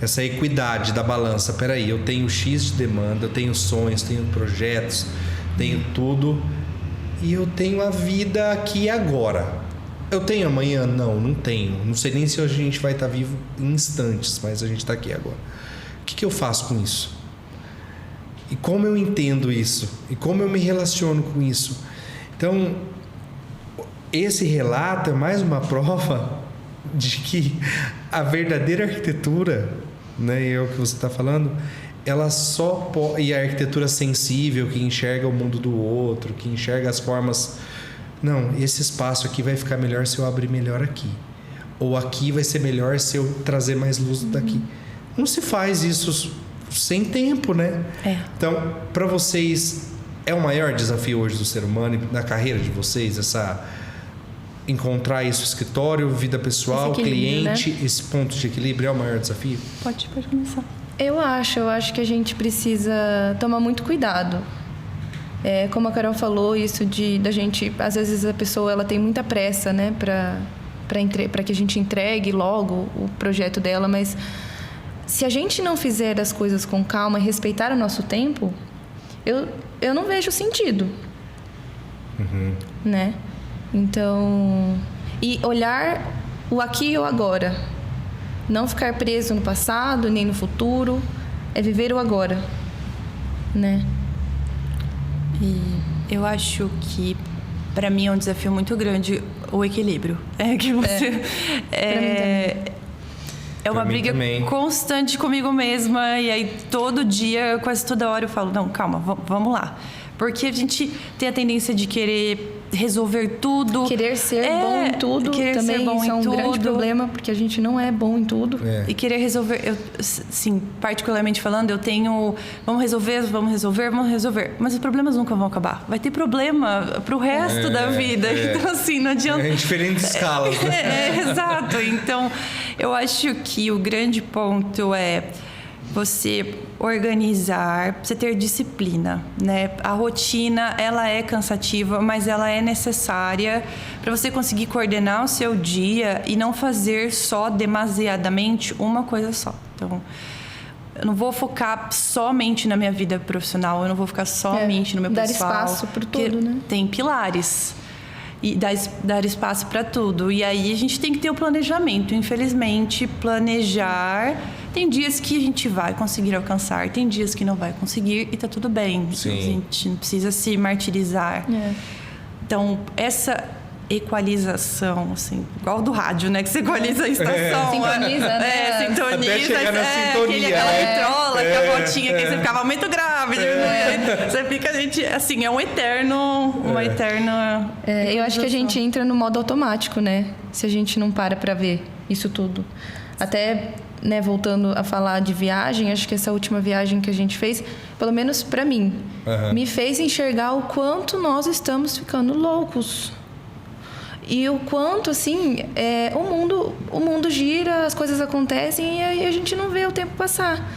Essa equidade da balança. Peraí, eu tenho X de demanda, eu tenho sonhos, tenho projetos, tenho tudo, e eu tenho a vida aqui e agora. Eu tenho amanhã? Não tenho. Não sei nem se hoje a gente vai estar vivo em instantes, mas a gente está aqui agora. O que eu faço com isso? E como eu entendo isso? E como eu me relaciono com isso? Então, esse relato é mais uma prova de que a verdadeira arquitetura, né, é o que você está falando, ela só pode... E a arquitetura sensível, que enxerga o mundo do outro, que enxerga as formas... Não, esse espaço aqui vai ficar melhor se eu abrir melhor aqui. Ou aqui vai ser melhor se eu trazer mais luz daqui. Não se faz isso sem tempo, né? Então, para vocês, é o maior desafio hoje do ser humano, na carreira de vocês, encontrar isso, escritório, vida pessoal, cliente, né? Esse ponto de equilíbrio é o maior desafio? Pode começar. Eu acho que a gente precisa tomar muito cuidado. Como a Carol falou, isso da gente... Às vezes a pessoa ela tem muita pressa, né? Para que a gente entregue logo o projeto dela, mas se a gente não fizer as coisas com calma e respeitar o nosso tempo, eu não vejo sentido. Né? Então... E olhar o aqui e o agora. Não ficar preso no passado, nem no futuro. É viver o agora. Né? E eu acho que, para mim, é um desafio muito grande o equilíbrio. É uma briga constante comigo mesma. E aí, todo dia, quase toda hora, eu falo, não, calma, vamos lá. Porque a gente tem a tendência de querer resolver tudo. Querer ser bom em tudo também, isso é um grande problema, porque a gente não é bom em tudo. E querer resolver, sim, particularmente falando, eu tenho, vamos resolver, mas os problemas nunca vão acabar. Vai ter problema pro resto da vida, então assim, não adianta... Em diferentes escalas, né? Exato, então eu acho que o grande ponto é você organizar, você ter disciplina, né? A rotina, ela é cansativa, mas ela é necessária para você conseguir coordenar o seu dia e não fazer só demasiadamente uma coisa só. Então, eu não vou focar somente na minha vida profissional, eu não vou focar somente no meu pessoal. Dar espaço para tudo, né? Tem pilares. E dar espaço para tudo. E aí a gente tem que ter o planejamento. Infelizmente, planejar... Tem dias que a gente vai conseguir alcançar, tem dias que não vai conseguir e tá tudo bem. Sim. A gente não precisa se martirizar. Então, essa equalização, assim, igual do rádio, né? Que você equaliza a estação. Sintoniza, né? Sintoniza. Até chegar na sintonia, aquela né? vitrola, que a botinha, que você ficava muito grave. Você fica, gente, assim, é uma eterna... eu acho que a gente entra no modo automático, né? Se a gente não para ver isso tudo. Até... Né, voltando a falar de viagem, acho que essa última viagem que a gente fez, pelo menos para mim, me fez enxergar o quanto nós estamos ficando loucos. E o quanto, assim, o mundo gira, as coisas acontecem e aí a gente não vê o tempo passar.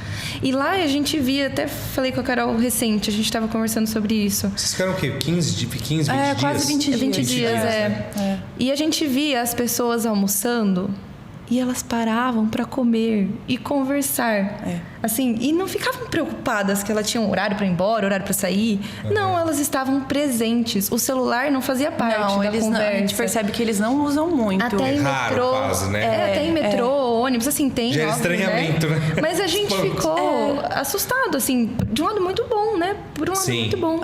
E lá a gente via, até falei com a Carol recente, a gente estava conversando sobre isso. Vocês ficaram o quê? 15, 20 dias? Quase 20 dias. 20 dias, né? E a gente via as pessoas almoçando... E elas paravam para comer e conversar. Assim, e não ficavam preocupadas que elas tinham horário para ir embora, horário para sair. Não, elas estavam presentes. O celular não fazia parte da conversa. Não, a gente percebe que eles não usam muito. Até em raro, metrô, quase, né? até em metrô, ônibus, assim, tem. Já é estranhamento, né? Mas a gente ficou assustado, assim, de um lado muito bom, né? Por um lado muito bom.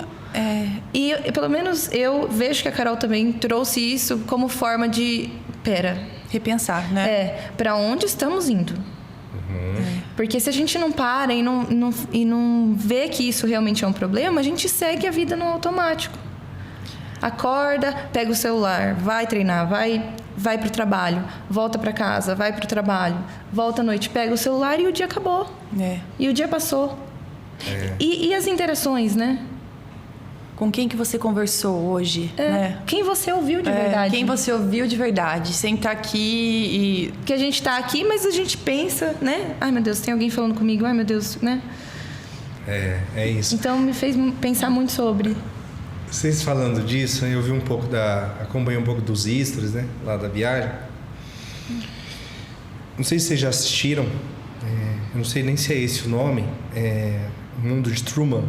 E pelo menos eu vejo que a Carol também trouxe isso como forma de... repensar, né? Para onde estamos indo? Porque se a gente não para e não vê que isso realmente é um problema, a gente segue a vida no automático. Acorda, pega o celular, vai treinar, vai pro trabalho, volta para casa, vai pro trabalho, volta à noite, pega o celular e o dia acabou. E o dia passou. E as interações, né? Com quem que você conversou hoje, né? Quem você ouviu de verdade. Quem você ouviu de verdade. Sem estar aqui e... Porque a gente tá aqui, mas a gente pensa, né? Ai, meu Deus, tem alguém falando comigo. Ai, meu Deus, né? É isso. Então, me fez pensar muito sobre. Vocês falando disso, eu vi um pouco acompanhei um pouco dos extras, né? Lá da viagem. Não sei se vocês já assistiram. Eu não sei nem se é esse o nome. O Mundo de Truman.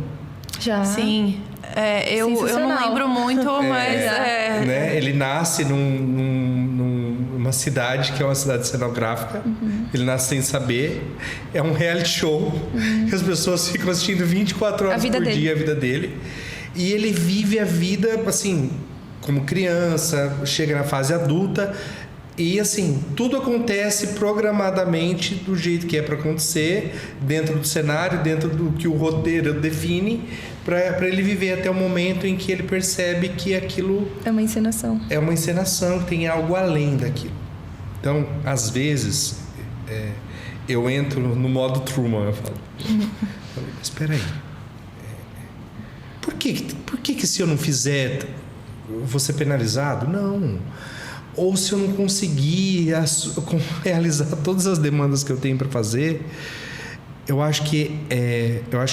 Já. Sim. Eu não lembro muito, mas... Né? Ele nasce numa cidade que é uma cidade cenográfica. Ele nasce sem saber. É um reality show. Que as pessoas ficam assistindo 24 horas por dia a vida dele. E ele vive a vida, assim, como criança, chega na fase adulta... E assim, tudo acontece programadamente do jeito que é para acontecer, dentro do cenário, dentro do que o roteiro define, para ele viver até o momento em que ele percebe que aquilo é uma encenação. É uma encenação, tem algo além daquilo. Então, às vezes, eu entro no modo Truman, eu falo, mas espera aí, por que se eu não fizer, eu vou ser penalizado? Não. Ou se eu não conseguir realizar todas as demandas que eu tenho para fazer, eu acho que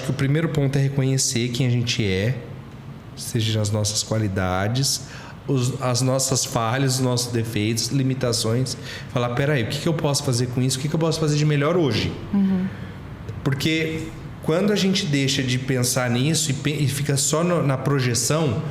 o primeiro ponto é reconhecer quem a gente é, seja as nossas qualidades, as nossas falhas, os nossos defeitos, limitações. Falar, peraí, o que eu posso fazer com isso? O que eu posso fazer de melhor hoje? Porque quando a gente deixa de pensar nisso e fica só na projeção...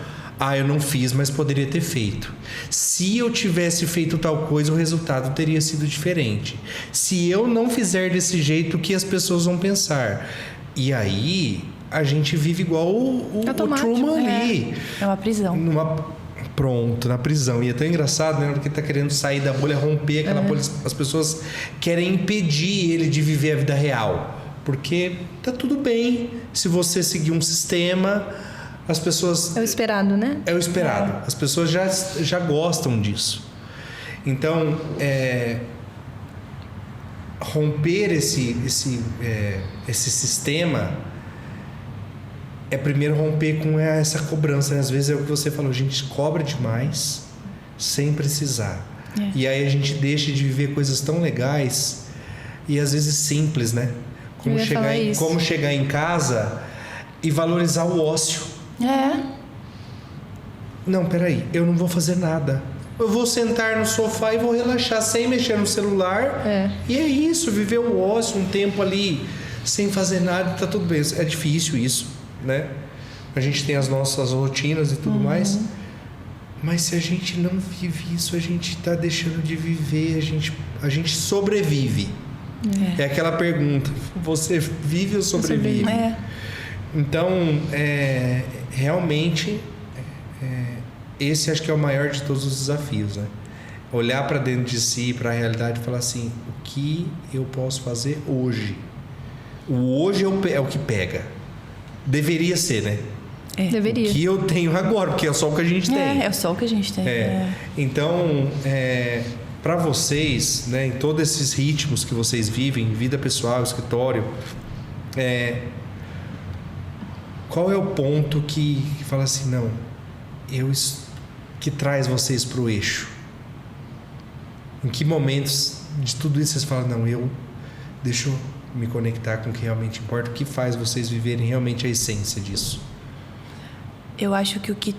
eu não fiz, mas poderia ter feito. Se eu tivesse feito tal coisa, o resultado teria sido diferente. Se eu não fizer desse jeito, o que as pessoas vão pensar? E aí, a gente vive igual o Truman ali. É uma prisão. Na prisão. E é tão engraçado, né? Porque tá querendo sair da bolha, romper aquela bolha. As pessoas querem impedir ele de viver a vida real. Porque tá tudo bem se você seguir um sistema... as pessoas... É o esperado, né? É o esperado. As pessoas já gostam disso. Então, romper esse sistema é primeiro romper com essa cobrança, né? Às vezes é o que você falou, a gente cobra demais sem precisar. E aí a gente deixa de viver coisas tão legais e às vezes simples, né? Como chegar em casa e valorizar o ócio. Não, peraí, eu não vou fazer nada. Eu vou sentar no sofá e vou relaxar sem mexer no celular. E é isso, viver o ócio um tempo ali sem fazer nada, tá tudo bem. É difícil isso, né? A gente tem as nossas rotinas e tudo mais. Mas se a gente não vive isso, a gente tá deixando de viver, a gente sobrevive. É aquela pergunta, você vive ou sobrevive? Então, realmente, esse acho que é o maior de todos os desafios, né? Olhar para dentro de si, para a realidade e falar assim, o que eu posso fazer hoje? O hoje é o que pega. Deveria ser, né? Deveria. O que eu tenho agora, porque é só o que a gente tem. É só o que a gente tem. Então, para vocês, né, em todos esses ritmos que vocês vivem, vida pessoal, escritório, qual é o ponto que fala assim, não, que traz vocês para o eixo? Em que momentos de tudo isso vocês falam, não, deixa eu me conectar com o que realmente importa, o que faz vocês viverem realmente a essência disso? Eu acho que o que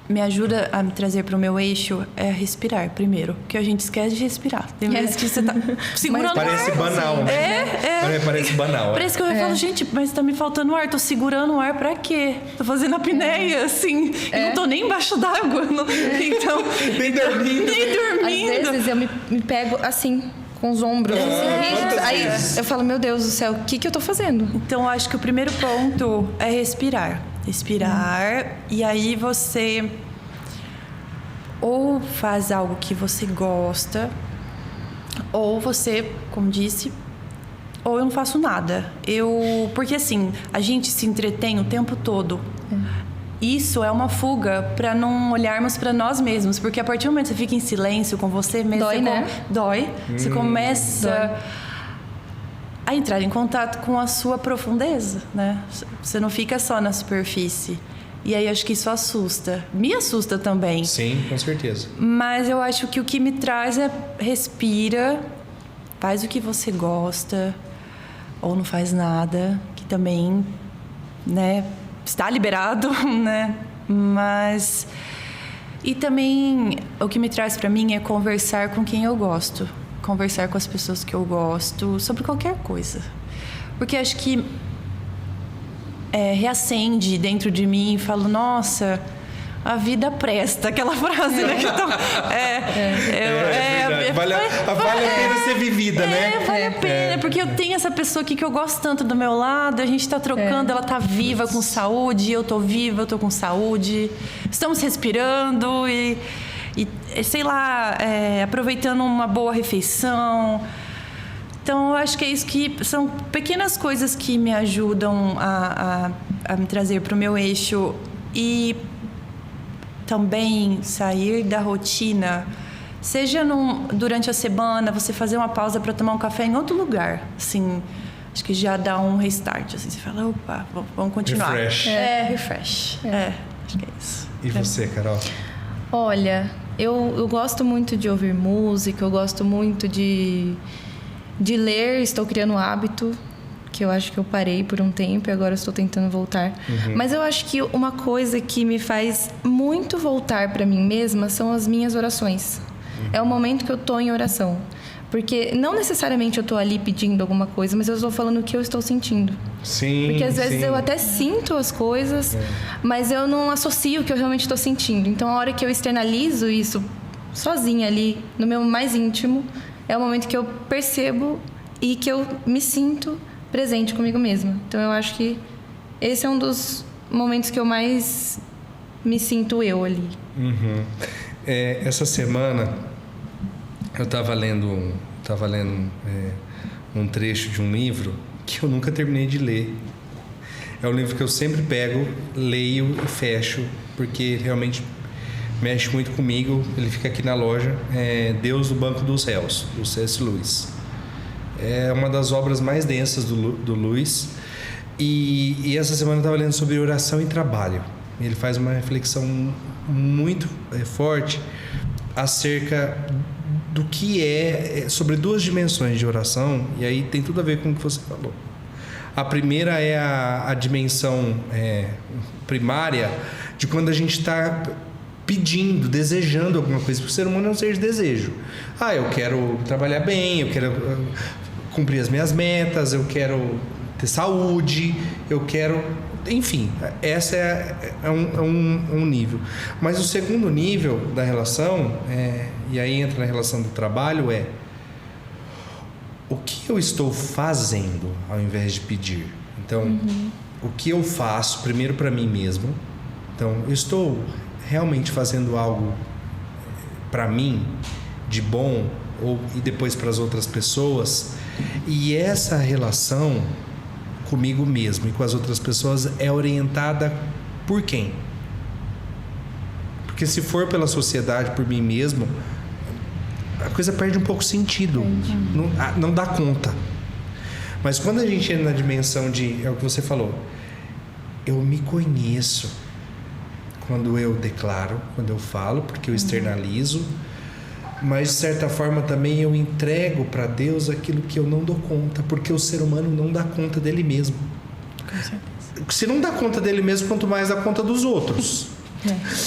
me ajuda a me trazer para o meu eixo é respirar primeiro, porque a gente esquece de respirar. Tem vezes que você tá segurando o ar. Parece banal, né? Parece banal. Parece que eu falo, gente, mas tá me faltando ar, tô segurando o ar pra quê? Tô fazendo apneia, assim, e não tô nem embaixo d'água. Então, nem dormindo. Às vezes eu me pego assim, com os ombros. Aí eu falo, meu Deus do céu, o que eu tô fazendo? Então, eu acho que o primeiro ponto é respirar. E aí você ou faz algo que você gosta, ou você, como disse, ou eu não faço nada. Porque assim, a gente se entretém o tempo todo. Isso é uma fuga para não olharmos para nós mesmos, porque a partir do momento que você fica em silêncio com você mesmo, dói. Você começa a entrar em contato com a sua profundeza, né? Você não fica só na superfície. E aí acho que isso assusta. Me assusta também. Sim, com certeza. Mas eu acho que o que me traz é respira, faz o que você gosta, ou não faz nada, que também, né, está liberado, né? Mas... E também o que me traz para mim é conversar com quem eu gosto. Conversar com as pessoas que eu gosto sobre qualquer coisa, porque acho que reacende dentro de mim e falo, nossa, a vida presta, aquela frase, né? Vale a pena ser vivida, né? Vale a pena, porque eu tenho essa pessoa aqui que eu gosto tanto do meu lado, a gente tá trocando, ela tá viva com saúde, eu tô viva, eu tô com saúde, estamos respirando e sei lá, aproveitando uma boa refeição. Então, eu acho que é isso, que são pequenas coisas que me ajudam a me trazer para o meu eixo. E também sair da rotina, seja durante a semana, você fazer uma pausa para tomar um café em outro lugar. Assim, acho que já dá um restart. Assim, você fala, opa, vamos continuar. Refresh. Refresh. Acho que é isso. E você, Carol? Olha, eu gosto muito de ouvir música, eu gosto muito de ler, estou criando um hábito, que eu acho que eu parei por um tempo e agora estou tentando voltar. Mas eu acho que uma coisa que me faz muito voltar para mim mesma são as minhas orações. É o momento que eu estou em oração. Porque não necessariamente eu estou ali pedindo alguma coisa, mas eu estou falando o que eu estou sentindo. Sim. Porque às vezes eu até sinto as coisas, mas eu não associo o que eu realmente estou sentindo. Então, a hora que eu externalizo isso sozinha ali, no meu mais íntimo, é o momento que eu percebo e que eu me sinto presente comigo mesma. Então, eu acho que esse é um dos momentos que eu mais me sinto eu ali. Essa semana eu estava lendo um trecho de um livro que eu nunca terminei de ler. É um livro que eu sempre pego, leio e fecho, porque realmente mexe muito comigo. Ele fica aqui na loja. É Deus do Banco dos Réus, do C.S. Lewis. É uma das obras mais densas do Lewis. E essa semana eu estava lendo sobre oração e trabalho. Ele faz uma reflexão muito forte acerca do que sobre duas dimensões de oração, e aí tem tudo a ver com o que você falou. A primeira é a dimensão primária de quando a gente está pedindo, desejando alguma coisa, porque o ser humano é um ser de desejo. Eu quero trabalhar bem, eu quero cumprir as minhas metas, eu quero ter saúde, eu quero... Enfim, essa é um nível. Mas o segundo nível da relação, e aí entra na relação do trabalho, o que eu estou fazendo ao invés de pedir. Então, o que eu faço primeiro para mim mesmo. Então, eu estou realmente fazendo algo para mim de bom e depois para as outras pessoas. E essa relação comigo mesmo e com as outras pessoas é orientada por quem? Porque se for pela sociedade, por mim mesmo, a coisa perde um pouco sentido. Não dá conta. Mas quando a gente entra na dimensão de... É o que você falou. Eu me conheço quando eu declaro, quando eu falo, porque eu externalizo. Mas, de certa forma, também eu entrego para Deus aquilo que eu não dou conta, porque o ser humano não dá conta dele mesmo. Com certeza. Se não dá conta dele mesmo, quanto mais dá conta dos outros.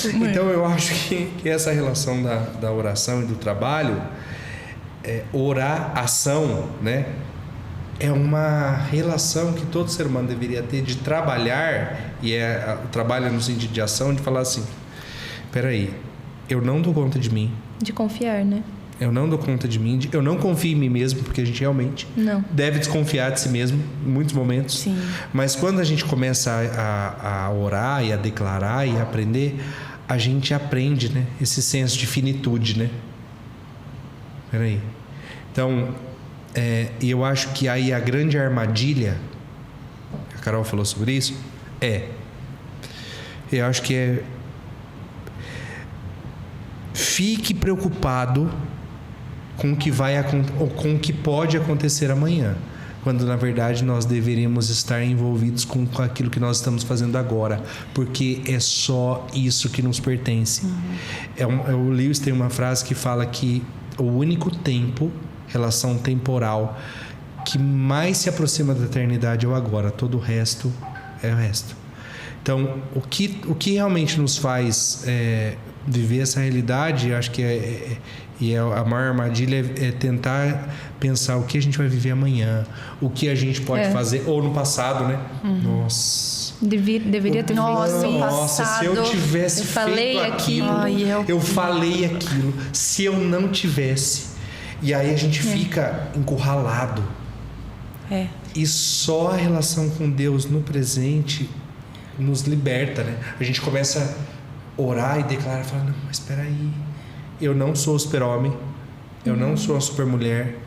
Então, eu acho que essa relação da oração e do trabalho, orar, ação, né? É uma relação que todo ser humano deveria ter de trabalhar, e o trabalho no sentido de ação, de falar assim, peraí, eu não dou conta de mim. De confiar, né? Eu não dou conta de mim, eu não confio em mim mesmo, porque a gente realmente deve desconfiar de si mesmo em muitos momentos. Sim. Mas quando a gente começa a orar e a declarar e a aprender, a gente aprende, né? Esse senso de finitude, né? Peraí. Então, eu acho que aí a grande armadilha, a Carol falou sobre isso, eu acho que fique preocupado com o que ou com o que pode acontecer amanhã, quando na verdade nós deveríamos estar envolvidos com aquilo que nós estamos fazendo agora, porque é só isso que nos pertence. O Lewis tem uma frase que fala que o único tempo, relação temporal, que mais se aproxima da eternidade é o agora, todo o resto é o resto. Então, o que realmente nos faz viver essa realidade, acho que a maior armadilha é tentar pensar o que a gente vai viver amanhã, o que a gente pode fazer, ou no passado, né? Nossa. Deveria ter feito isso. Nossa, se eu tivesse feito aquilo, eu falei aquilo. Se eu não tivesse. E aí a gente fica encurralado. E só a relação com Deus no presente nos liberta, né? A gente começa a orar e declarar, falar, não, mas espera aí, eu não sou o super-homem, eu não sou a super-mulher,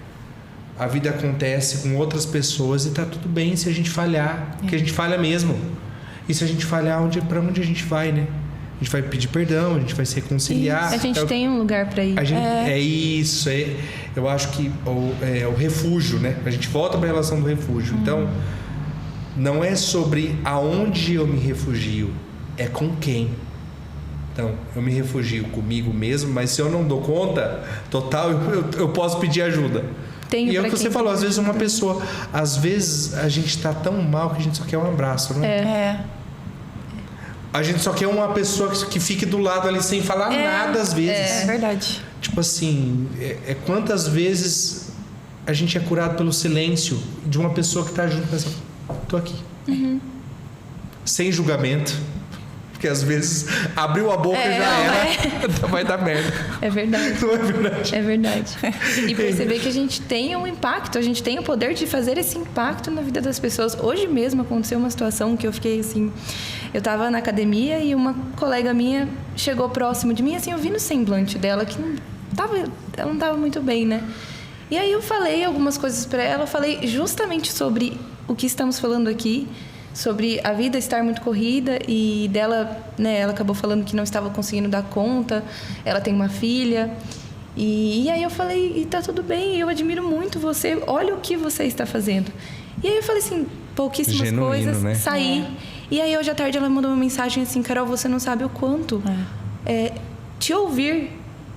a vida acontece com outras pessoas e tá tudo bem se a gente falhar, porque a gente falha mesmo. E se a gente falhar, para onde a gente vai, né? A gente vai pedir perdão, a gente vai se reconciliar. A gente tem um lugar para ir. É isso, eu acho que o refúgio, né? A gente volta para a relação do refúgio. Então, não é sobre aonde eu me refugio, é com quem. Então, eu me refugio comigo mesmo, mas se eu não dou conta total, eu posso pedir ajuda. E é o que você falou, às vezes uma pessoa... Às vezes a gente está tão mal que a gente só quer um abraço, né? A gente só quer uma pessoa que fique do lado ali sem falar nada, às vezes. É verdade. Tipo assim, quantas vezes a gente é curado pelo silêncio de uma pessoa que está junto com essa... Tô aqui. Sem julgamento. Porque às vezes abriu a boca e já era. Vai dar merda. É verdade. Não é verdade? É verdade. E perceber que a gente tem um impacto, a gente tem o poder de fazer esse impacto na vida das pessoas. Hoje mesmo aconteceu uma situação que eu fiquei assim... Eu estava na academia e uma colega minha chegou próximo de mim, assim, eu vi no semblante dela que ela não estava muito bem, né? E aí eu falei algumas coisas para ela, falei justamente sobre o que estamos falando aqui, sobre a vida estar muito corrida e dela, né, ela acabou falando que não estava conseguindo dar conta, ela tem uma filha. E aí eu falei, e tá tudo bem, eu admiro muito você, olha o que você está fazendo. E aí eu falei assim, pouquíssimas Genuíno, coisas, né? saí. E aí hoje à tarde ela mandou uma mensagem assim, Carol, você não sabe o quanto te ouvir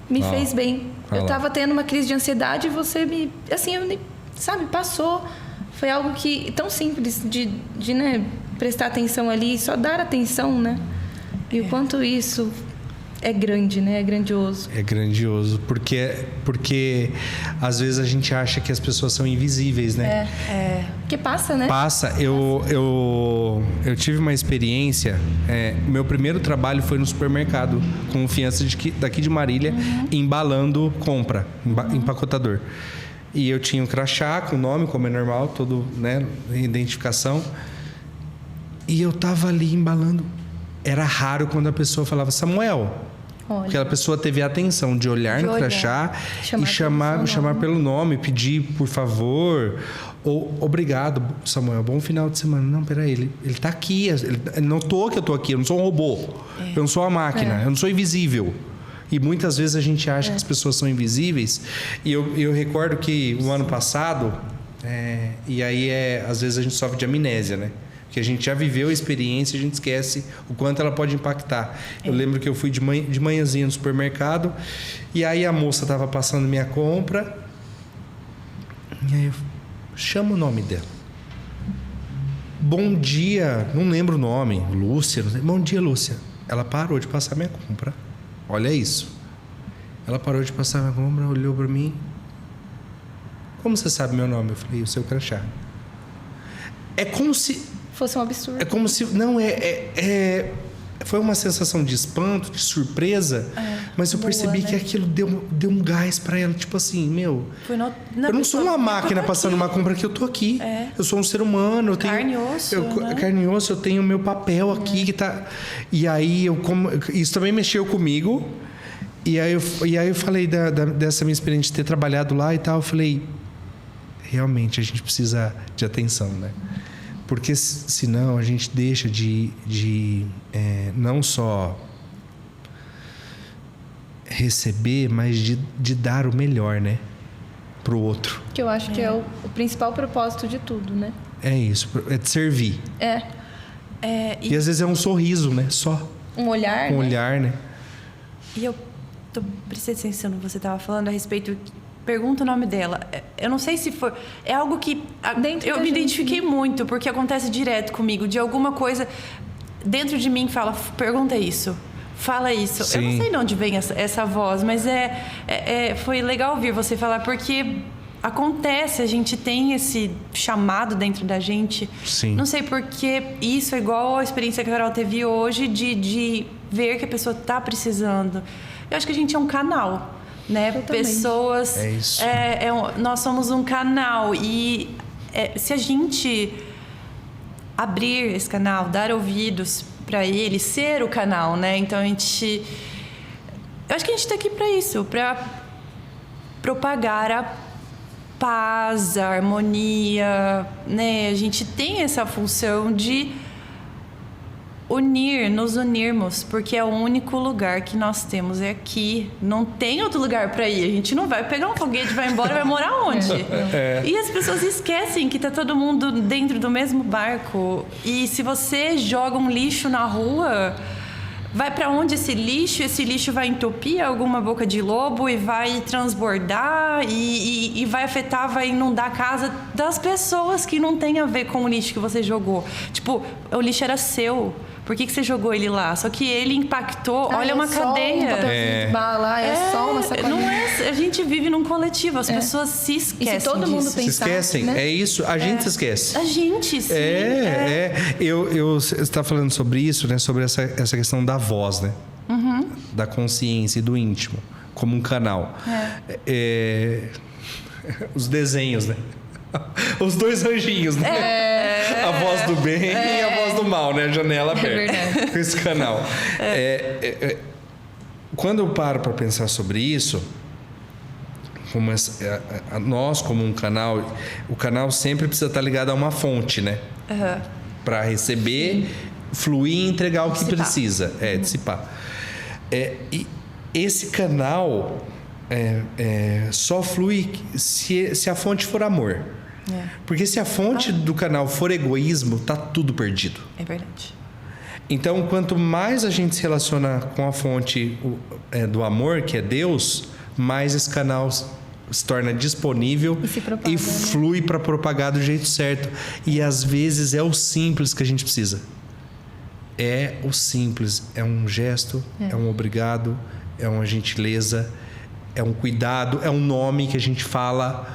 me fez bem. Eu tava tendo uma crise de ansiedade e você me, assim, sabe, passou. Foi algo que tão simples de né, prestar atenção ali, só dar atenção, né? E o quanto isso é grande, né? É grandioso. É grandioso, porque às vezes a gente acha que as pessoas são invisíveis, né? Porque passa, né? Passa. Eu tive uma experiência. Meu primeiro trabalho foi no supermercado, com confiança daqui de Marília, embalando compra, empacotador. E eu tinha um crachá com nome, como é normal, todo, né, identificação. E eu tava ali embalando. Era raro quando a pessoa falava, Samuel. Olha. Porque a pessoa teve a atenção de olhar no crachá e chamar pelo nome, pedir por favor, ou obrigado, Samuel, bom final de semana. Não, peraí, ele tá aqui, ele notou que eu tô aqui, eu não sou um robô, eu não sou uma máquina, eu não sou invisível. E muitas vezes a gente acha que as pessoas são invisíveis. E eu recordo que o ano passado, e aí às vezes a gente sofre de amnésia, né? Porque a gente já viveu a experiência e a gente esquece o quanto ela pode impactar. Eu lembro que eu fui de manhãzinha no supermercado e aí a moça estava passando minha compra e aí eu chamo o nome dela. Bom dia, não lembro o nome, Lúcia, não sei. Bom dia, Lúcia. Ela parou de passar minha compra. Olha isso. Ela parou de passar minha compra, olhou para mim. Como você sabe meu nome? Eu falei, o seu crachá. É como se... fosse um absurdo. É como se... Não, foi uma sensação de espanto, de surpresa, mas eu percebi que aquilo deu um gás para ela. Tipo assim, meu... eu não sou uma máquina passando uma compra aqui, eu tô aqui. Eu sou um ser humano. Eu tenho, carne e osso, né? Carne e osso, eu tenho o meu papel aqui que tá... E aí, isso também mexeu comigo. E aí eu falei dessa minha experiência de ter trabalhado lá e tal. Eu falei, realmente, a gente precisa de atenção, né? Porque senão a gente deixa de não só receber, mas de dar o melhor, né? Pro outro. Que eu acho que é o principal propósito de tudo, né? É isso, é de servir. E às vezes é um sorriso, né? Só. Um olhar, Um olhar, né? E eu prestei atenção no que você estava falando a respeito... Pergunta o nome dela. Eu não sei se for... É algo que... eu me identifiquei muito, porque acontece direto comigo. De alguma coisa dentro de mim fala, pergunta isso, fala isso. Sim. Eu não sei de onde vem essa voz, mas foi legal ouvir você falar, porque acontece, a gente tem esse chamado dentro da gente. Sim. Não sei porque isso é igual a experiência que a Carol teve hoje de ver que a pessoa está precisando. Eu acho que a gente é um canal. Né? Pessoas... É isso. Nós somos um canal e se a gente abrir esse canal, dar ouvidos para ele, ser o canal, né? Então eu acho que a gente está aqui para isso, para propagar a paz, a harmonia, né? A gente tem essa função de nos unirmos, porque é o único lugar que nós temos é aqui. Não tem outro lugar para ir. A gente não vai pegar um foguete, vai embora, vai morar onde? E as pessoas esquecem que tá todo mundo dentro do mesmo barco. E se você joga um lixo na rua, vai para onde esse lixo? Esse lixo vai entupir alguma boca de lobo e vai transbordar e vai afetar, vai inundar a casa das pessoas que não tem a ver com o lixo que você jogou. Tipo, o lixo era seu. Por que você jogou ele lá? Só que ele impactou. Olha, uma cadeia. Um papelzinho de bala, só uma sacolinha. Não a gente vive num coletivo. As pessoas se esquecem. E se todo mundo disso. Se esquecem, né? É isso. A gente se esquece. A gente, sim. Você está falando sobre isso, né? Sobre essa questão da voz, né? Da consciência e do íntimo, como um canal. Os desenhos, né? Os dois anjinhos, né? A voz do bem e a voz do mal, né? A janela aberta. Verdade. Esse canal. Quando eu paro para pensar sobre isso, como nós como um canal, o canal sempre precisa estar ligado a uma fonte, né? para receber, fluir e entregar o que Dissipar. precisa. Dissipar. E esse canal só flui se a fonte for amor. Porque se a fonte do canal for egoísmo, tá tudo perdido. É verdade. Então, quanto mais a gente se relaciona com a fonte do amor, que é Deus, mais esse canal se torna disponível E se propaga, e né? flui para propagar do jeito certo. E às vezes é o simples que a gente precisa. É o simples. É um gesto, é um obrigado, é uma gentileza, é um cuidado, é um nome que a gente fala,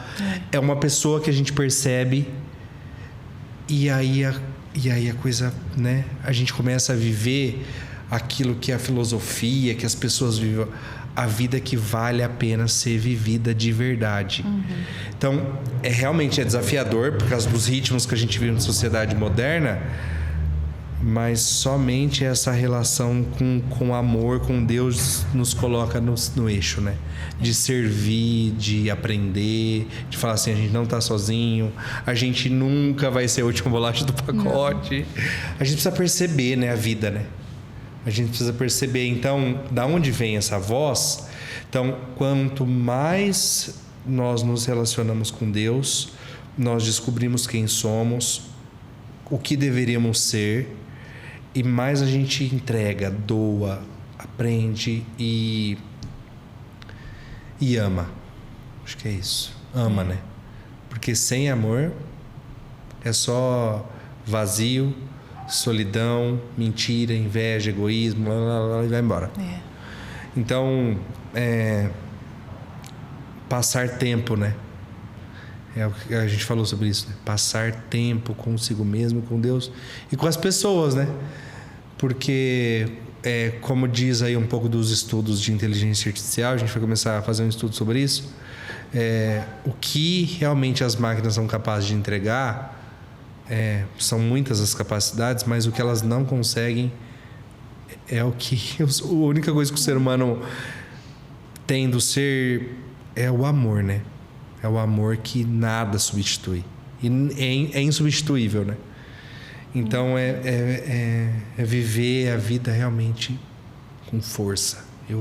é uma pessoa que a gente percebe. E aí a coisa, né? A gente começa a viver aquilo que é a filosofia, que as pessoas vivem, a vida que vale a pena ser vivida de verdade. Então, realmente é desafiador por causa dos ritmos que a gente vive na sociedade moderna, mas somente essa relação com amor, com Deus, nos coloca no eixo, né? De servir, de aprender, de falar assim, a gente não tá sozinho, a gente nunca vai ser a última bolacha do pacote. A gente precisa perceber, né, a vida, né? A gente precisa perceber, então, da onde vem essa voz? Então, quanto mais nós nos relacionamos com Deus, nós descobrimos quem somos, o que deveríamos ser, e mais a gente entrega, doa, aprende e ama. Acho que é isso. Ama, né? Porque sem amor é só vazio, solidão, mentira, inveja, egoísmo, e vai embora. Então, passar tempo, né? É o que a gente falou sobre isso, né? Passar tempo consigo mesmo, com Deus e com as pessoas, né? Porque, como diz aí um pouco dos estudos de inteligência artificial, a gente vai começar a fazer um estudo sobre isso, o que realmente as máquinas são capazes de entregar, são muitas as capacidades, mas o que elas não conseguem é a única coisa que o ser humano tem do ser é o amor, né? É o amor que nada substitui. E é insubstituível, né? Então, é viver a vida realmente com força. Eu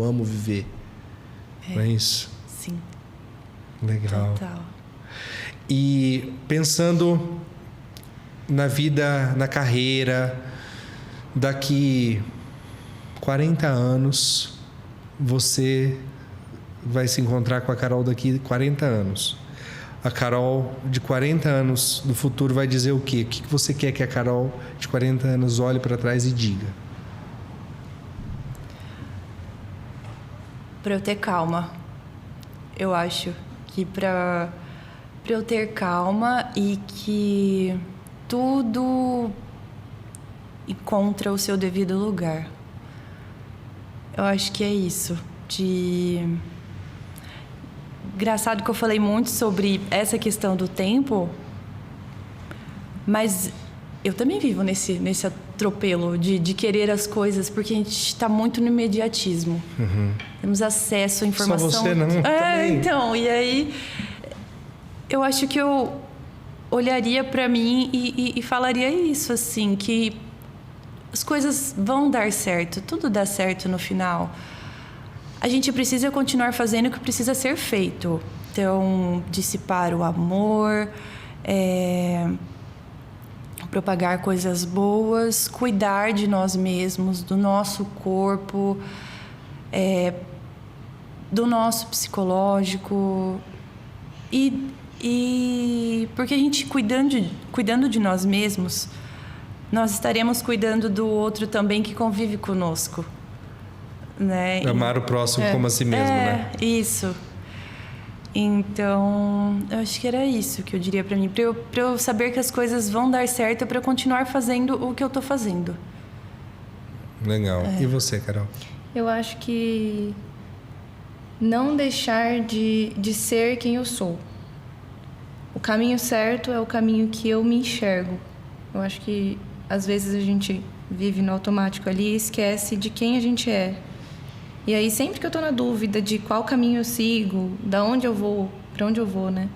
amo viver. Não é isso? Sim. Legal. Total. E pensando na vida, na carreira, daqui 40 anos, você vai se encontrar com a Carol daqui 40 anos. A Carol de 40 anos do futuro vai dizer o quê? O que você quer que a Carol de 40 anos olhe para trás e diga? Para eu ter calma. Eu acho que para eu ter calma e que tudo encontra o seu devido lugar. Eu acho que é isso. Engraçado que eu falei muito sobre essa questão do tempo, mas eu também vivo nesse atropelo de querer as coisas, porque a gente está muito no imediatismo. Temos acesso à informação. Só você não? Também. Então, e aí eu acho que eu olharia para mim e falaria isso, assim, que as coisas vão dar certo, tudo dá certo no final. A gente precisa continuar fazendo o que precisa ser feito. Então, dissipar o amor, propagar coisas boas, cuidar de nós mesmos, do nosso corpo, do nosso psicológico. E porque a gente cuidando de nós mesmos, nós estaremos cuidando do outro também que convive conosco. Né? Amar o próximo como a si mesmo, né? Isso. Então, eu acho que era isso que eu diria pra mim. Pra eu saber que as coisas vão dar certo, pra eu continuar fazendo o que eu tô fazendo. Legal. E você, Carol? Eu acho que não deixar de ser quem eu sou. O caminho certo é o caminho que eu me enxergo. Eu acho que, às vezes, a gente vive no automático ali e esquece de quem a gente é. E aí, sempre que eu tô na dúvida de qual caminho eu sigo, da onde eu vou, pra onde eu vou, né?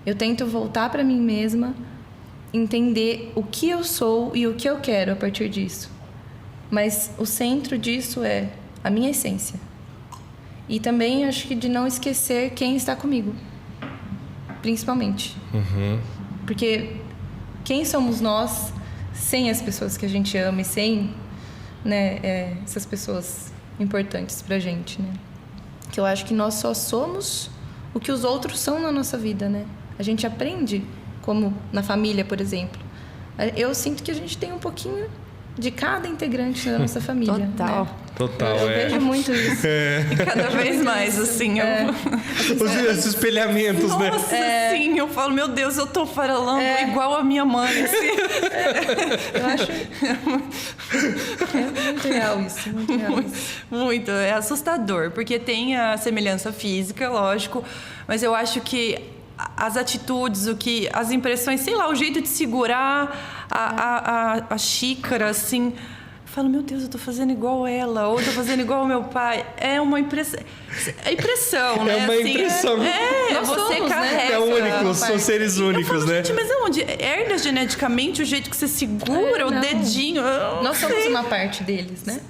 Eu tento voltar pra mim mesma entender o que eu sou e o que eu quero a partir disso. Mas o centro disso é a minha essência. E também acho que de não esquecer quem está comigo. Principalmente. Porque quem somos nós sem as pessoas que a gente ama e sem, né, essas pessoas importantes pra gente, né? Que eu acho que nós só somos o que os outros são na nossa vida, né? A gente aprende, como na família, por exemplo. Eu sinto que a gente tem um pouquinho de cada integrante da nossa família. Total. Né? Total, eu vejo muito isso. E cada vez mais, assim, Os espelhamentos, Nossa, né? sim, eu falo, meu Deus, eu tô falando igual a minha mãe, assim. Eu acho... É muito real isso, muito real isso. Muito, é assustador, porque tem a semelhança física, lógico, mas eu acho que as atitudes, as impressões, sei lá, o jeito de segurar a xícara, assim... Eu falo, meu Deus, eu tô fazendo igual ela, ou eu tô fazendo igual ao meu pai. É uma impressão. É impressão, né? É uma assim, impressão. Nós você somos, carrega. né? É únicos, são seres únicos, eu falo, né? gente, mas aonde? Herda geneticamente o jeito que você segura o não. dedinho? Nós somos uma parte deles, né?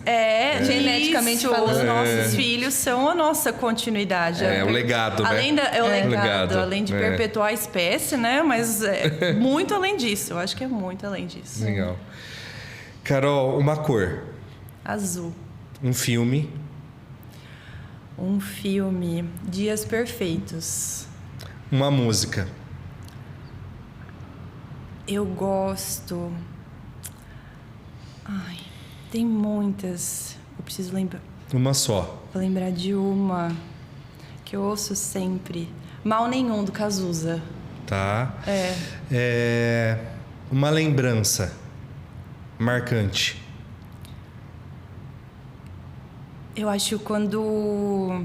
Geneticamente isso. falando. Os nossos filhos são a nossa continuidade. É o legado, além né? É o legado, legado. além de perpetuar a espécie, né? Mas é muito além disso. Eu acho que é muito além disso. Legal. Carol, uma cor. Azul. Um filme. Um filme. Dias Perfeitos. Uma música. Eu gosto... Ai, tem muitas. Eu preciso lembrar. Uma só. Vou lembrar de uma que eu ouço sempre. Mal Nenhum, do Cazuza. Tá. Uma lembrança marcante. Eu acho quando...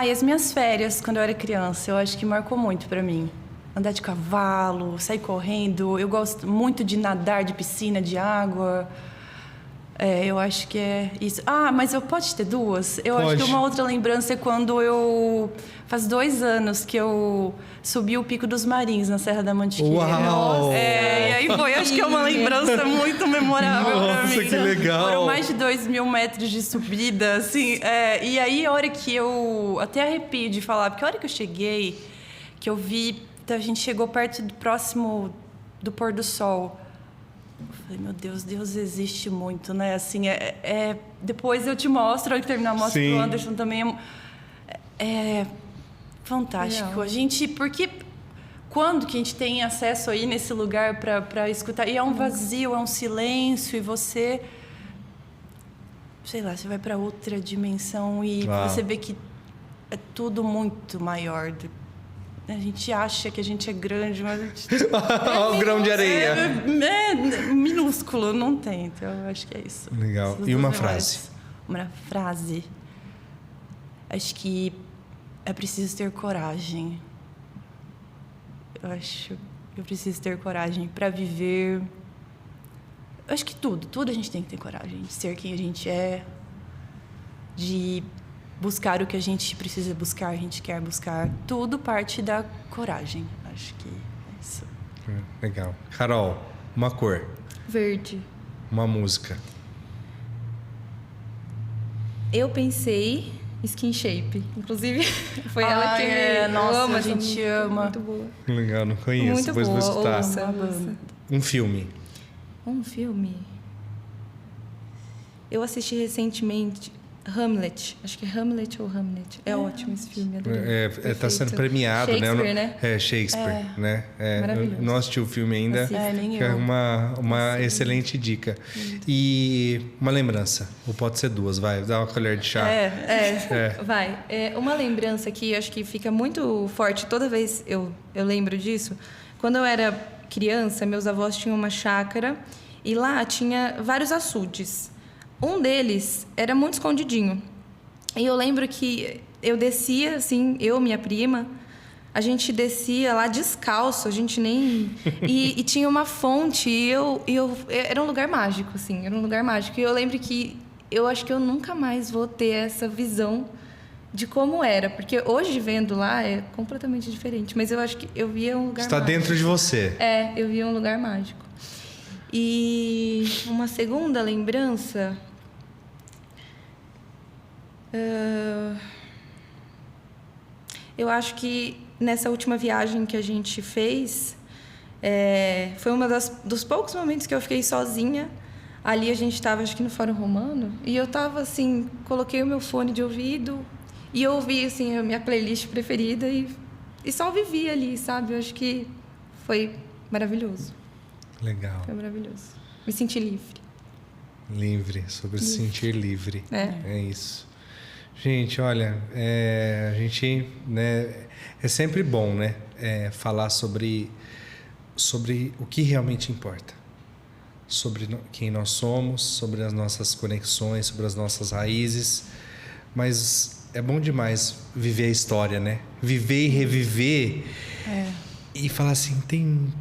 e as minhas férias, quando eu era criança, eu acho que marcou muito pra mim. Andar de cavalo, sair correndo. Eu gosto muito de nadar, de piscina, de água. Eu acho que é isso. Mas eu posso ter duas? Eu acho que uma outra lembrança é quando eu... Faz 2 anos que eu subi o Pico dos Marins, na Serra da Mantiqueira. Uau! E aí foi, acho que é uma lembrança muito memorável pra mim. Nossa, que legal! Foram mais de 2.000 metros de subida, assim. E aí, a hora que eu... Até arrepio de falar, porque a hora que eu cheguei, que eu vi... A gente chegou próximo do pôr do sol. Eu falei, meu Deus, Deus existe muito, né? Assim, depois eu te mostro, a hora que terminar, eu mostro pro Anderson também. É fantástico. Legal. A gente... Porque quando que a gente tem acesso aí nesse lugar para escutar? E é um vazio, é um silêncio, e você... Sei lá, você vai para outra dimensão e você vê que é tudo muito maior a gente acha que a gente é grande, mas a gente... O grão de areia. É minúsculo, não tem. Então, eu acho que é isso. Legal. Essas E uma duas frase? Uma frase. Acho que é preciso ter coragem. Eu acho que eu preciso ter coragem para viver. Eu acho que tudo a gente tem que ter coragem de ser quem a gente é, de buscar o que a gente precisa buscar, a gente quer buscar. Tudo parte da coragem. Acho que é isso. Legal. Carol, uma cor. Verde. Uma música. Eu pensei Skin Shape. Inclusive, foi ela que me nossa, ama. A gente ama. Muito boa. Legal, não conheço. Muito Depois boa. vou escutar. Ouça. Um filme. Um filme? Eu assisti recentemente Hamlet. Acho que é Hamlet ou Hamlet. É ótimo esse filme. Adorei. Tá sendo premiado, Shakespeare, né? É Shakespeare, né? Maravilhoso. Não assisti o filme ainda. Nem que é eu. uma excelente dica. E uma lembrança. Ou pode ser duas, vai. Dá uma colher de chá. Vai. Uma lembrança que acho que fica muito forte toda vez eu lembro disso. Quando eu era criança, meus avós tinham uma chácara e lá tinha vários açudes. Um deles era muito escondidinho. E eu lembro que eu descia, assim, minha prima, a gente descia lá descalço, a gente nem... E tinha uma fonte, e era um lugar mágico, assim, era um lugar mágico. E eu lembro que eu acho que eu nunca mais vou ter essa visão de como era. Porque hoje, vendo lá, é completamente diferente. Mas eu acho que eu via um lugar Está mágico. dentro de você. Eu via um lugar mágico. E uma segunda lembrança... eu acho que nessa última viagem que a gente fez, foi dos poucos momentos que eu fiquei sozinha. Ali a gente estava, acho que no Fórum Romano, e eu estava assim, coloquei o meu fone de ouvido e ouvi assim, a minha playlist preferida e só vivi ali, sabe? Eu acho que foi maravilhoso. Legal. Foi maravilhoso. Me senti livre. Livre, sobre se sentir livre. É isso. Gente, olha, a gente, né, é sempre bom, né, falar sobre o que realmente importa, sobre quem nós somos, sobre as nossas conexões, sobre as nossas raízes, mas é bom demais viver a história, né? Viver e reviver e falar assim,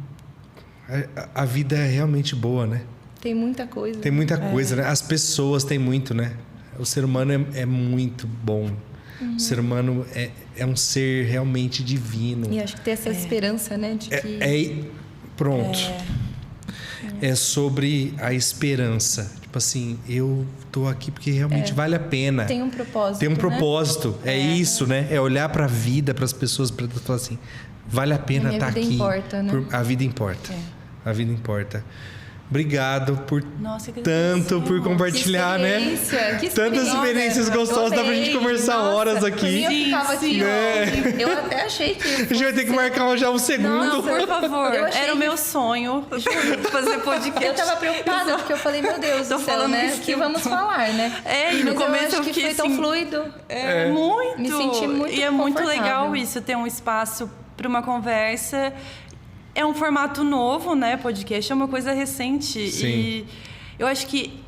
a vida é realmente boa, né? Tem muita coisa. Tem muita coisa, né? As pessoas têm muito, né? O ser humano é muito bom. O ser humano é um ser realmente divino. E acho que tem essa esperança, né? De que... Pronto. É sobre a esperança. Tipo assim, eu tô aqui porque realmente vale a pena. Tem um propósito. Tem um né? propósito. É isso, né? É olhar para a vida, para as pessoas, para falar assim, vale a pena estar aqui. A vida importa, né? A vida importa. A vida importa. Obrigado por tanto por compartilhar, né? Tantas experiências gostosas, dá pra gente conversar horas aqui. Eu ficava aqui, eu até achei que... A gente vai ter que marcar já um segundo. Nossa, por favor. Era o meu sonho fazer podcast. Eu tava preocupada, porque eu falei, meu Deus do céu, né? O que vamos falar, né? E no começo eu acho que foi tão fluido. Muito. Me senti muito E é muito legal isso, ter um espaço para uma conversa. É um formato novo, né? Podcast é uma coisa recente. Sim. E eu acho que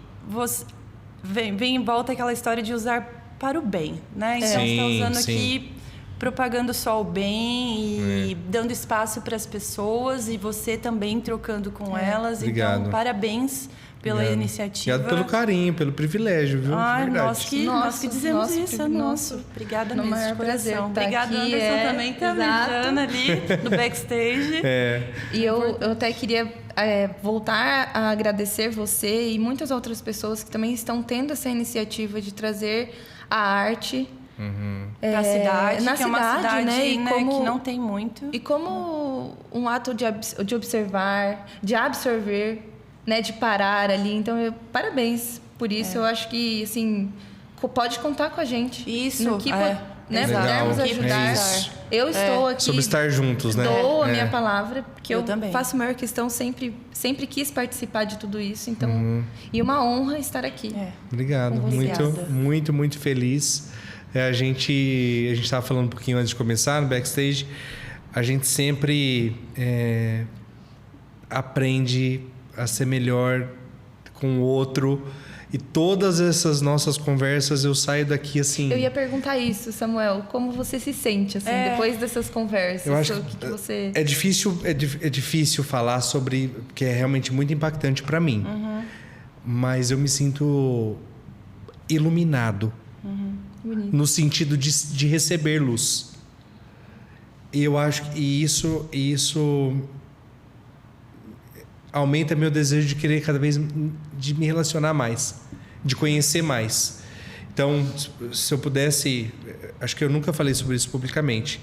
vem em volta aquela história de usar para o bem, né? Então, você está usando aqui, propagando só o bem e dando espaço para as pessoas e você também trocando com elas. Obrigado. Então, parabéns pela iniciativa. Obrigado pelo carinho, pelo privilégio, viu? Ai, verdade. nós que dizemos isso, é nosso. Obrigada mesmo, de coração. Obrigada, Anderson, também tá beijando ali no backstage. E eu até queria voltar a agradecer você e muitas outras pessoas que também estão tendo essa iniciativa de trazer a arte Para a cidade, na que é uma cidade, né? E como, que não tem muito. E como um ato de observar, de absorver, né, de parar ali. Então, parabéns por isso. Eu acho que, assim, pode contar com a gente. Isso, no que pudermos ajudar. Eu estou aqui. Sobre estar juntos, né? Dou a minha palavra, porque eu também faço maior questão, sempre quis participar de tudo isso. Então, e uma honra estar aqui. Obrigado. Muito, muito feliz. A gente estava falando um pouquinho antes de começar no backstage. A gente sempre aprende a ser melhor com o outro. E todas essas nossas conversas, eu saio daqui assim... Eu ia perguntar isso, Samuel. Como você se sente, assim, depois dessas conversas? Eu acho que você... É difícil falar sobre... Porque é realmente muito impactante para mim. Mas eu me sinto iluminado. Bonito. No sentido de receber luz. E eu acho que isso aumenta meu desejo de querer cada vez de me relacionar mais, de conhecer mais. Então, se eu pudesse, acho que eu nunca falei sobre isso publicamente,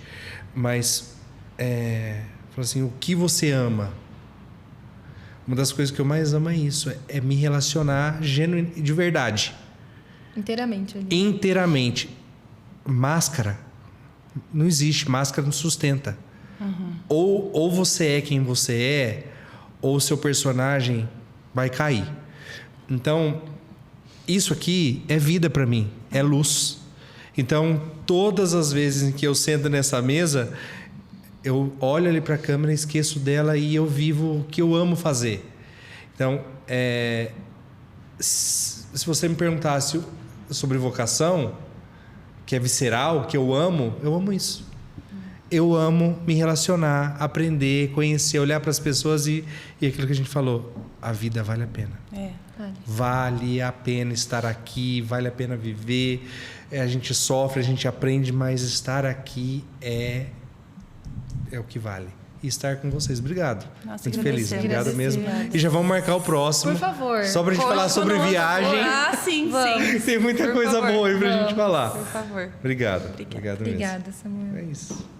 mas falar assim, o que você ama? Uma das coisas que eu mais amo é isso, é me relacionar de verdade. Inteiramente. Ali. Inteiramente. Máscara não existe, máscara não sustenta. Ou você é quem você é, ou o seu personagem vai cair. Então, isso aqui é vida para mim, é luz. Então, todas as vezes em que eu sento nessa mesa, eu olho ali para a câmera, esqueço dela e eu vivo o que eu amo fazer. Então, se você me perguntasse sobre vocação, que é visceral, que eu amo isso. eu amo me relacionar, aprender, conhecer, olhar para as pessoas e aquilo que a gente falou, a vida vale a pena. Vale a pena estar aqui, vale a pena viver. A gente sofre, a gente aprende, mas estar aqui é o que vale. E estar com vocês. Obrigado. Nossa, muito feliz. Obrigado mesmo. Obrigada. E já vamos marcar o próximo. Por favor. Só pra gente falar sobre viagem. Ah, sim, sim. Tem muita coisa boa aí pra gente falar. Por favor. Obrigado. Obrigado mesmo. Obrigada, Samuel. É isso.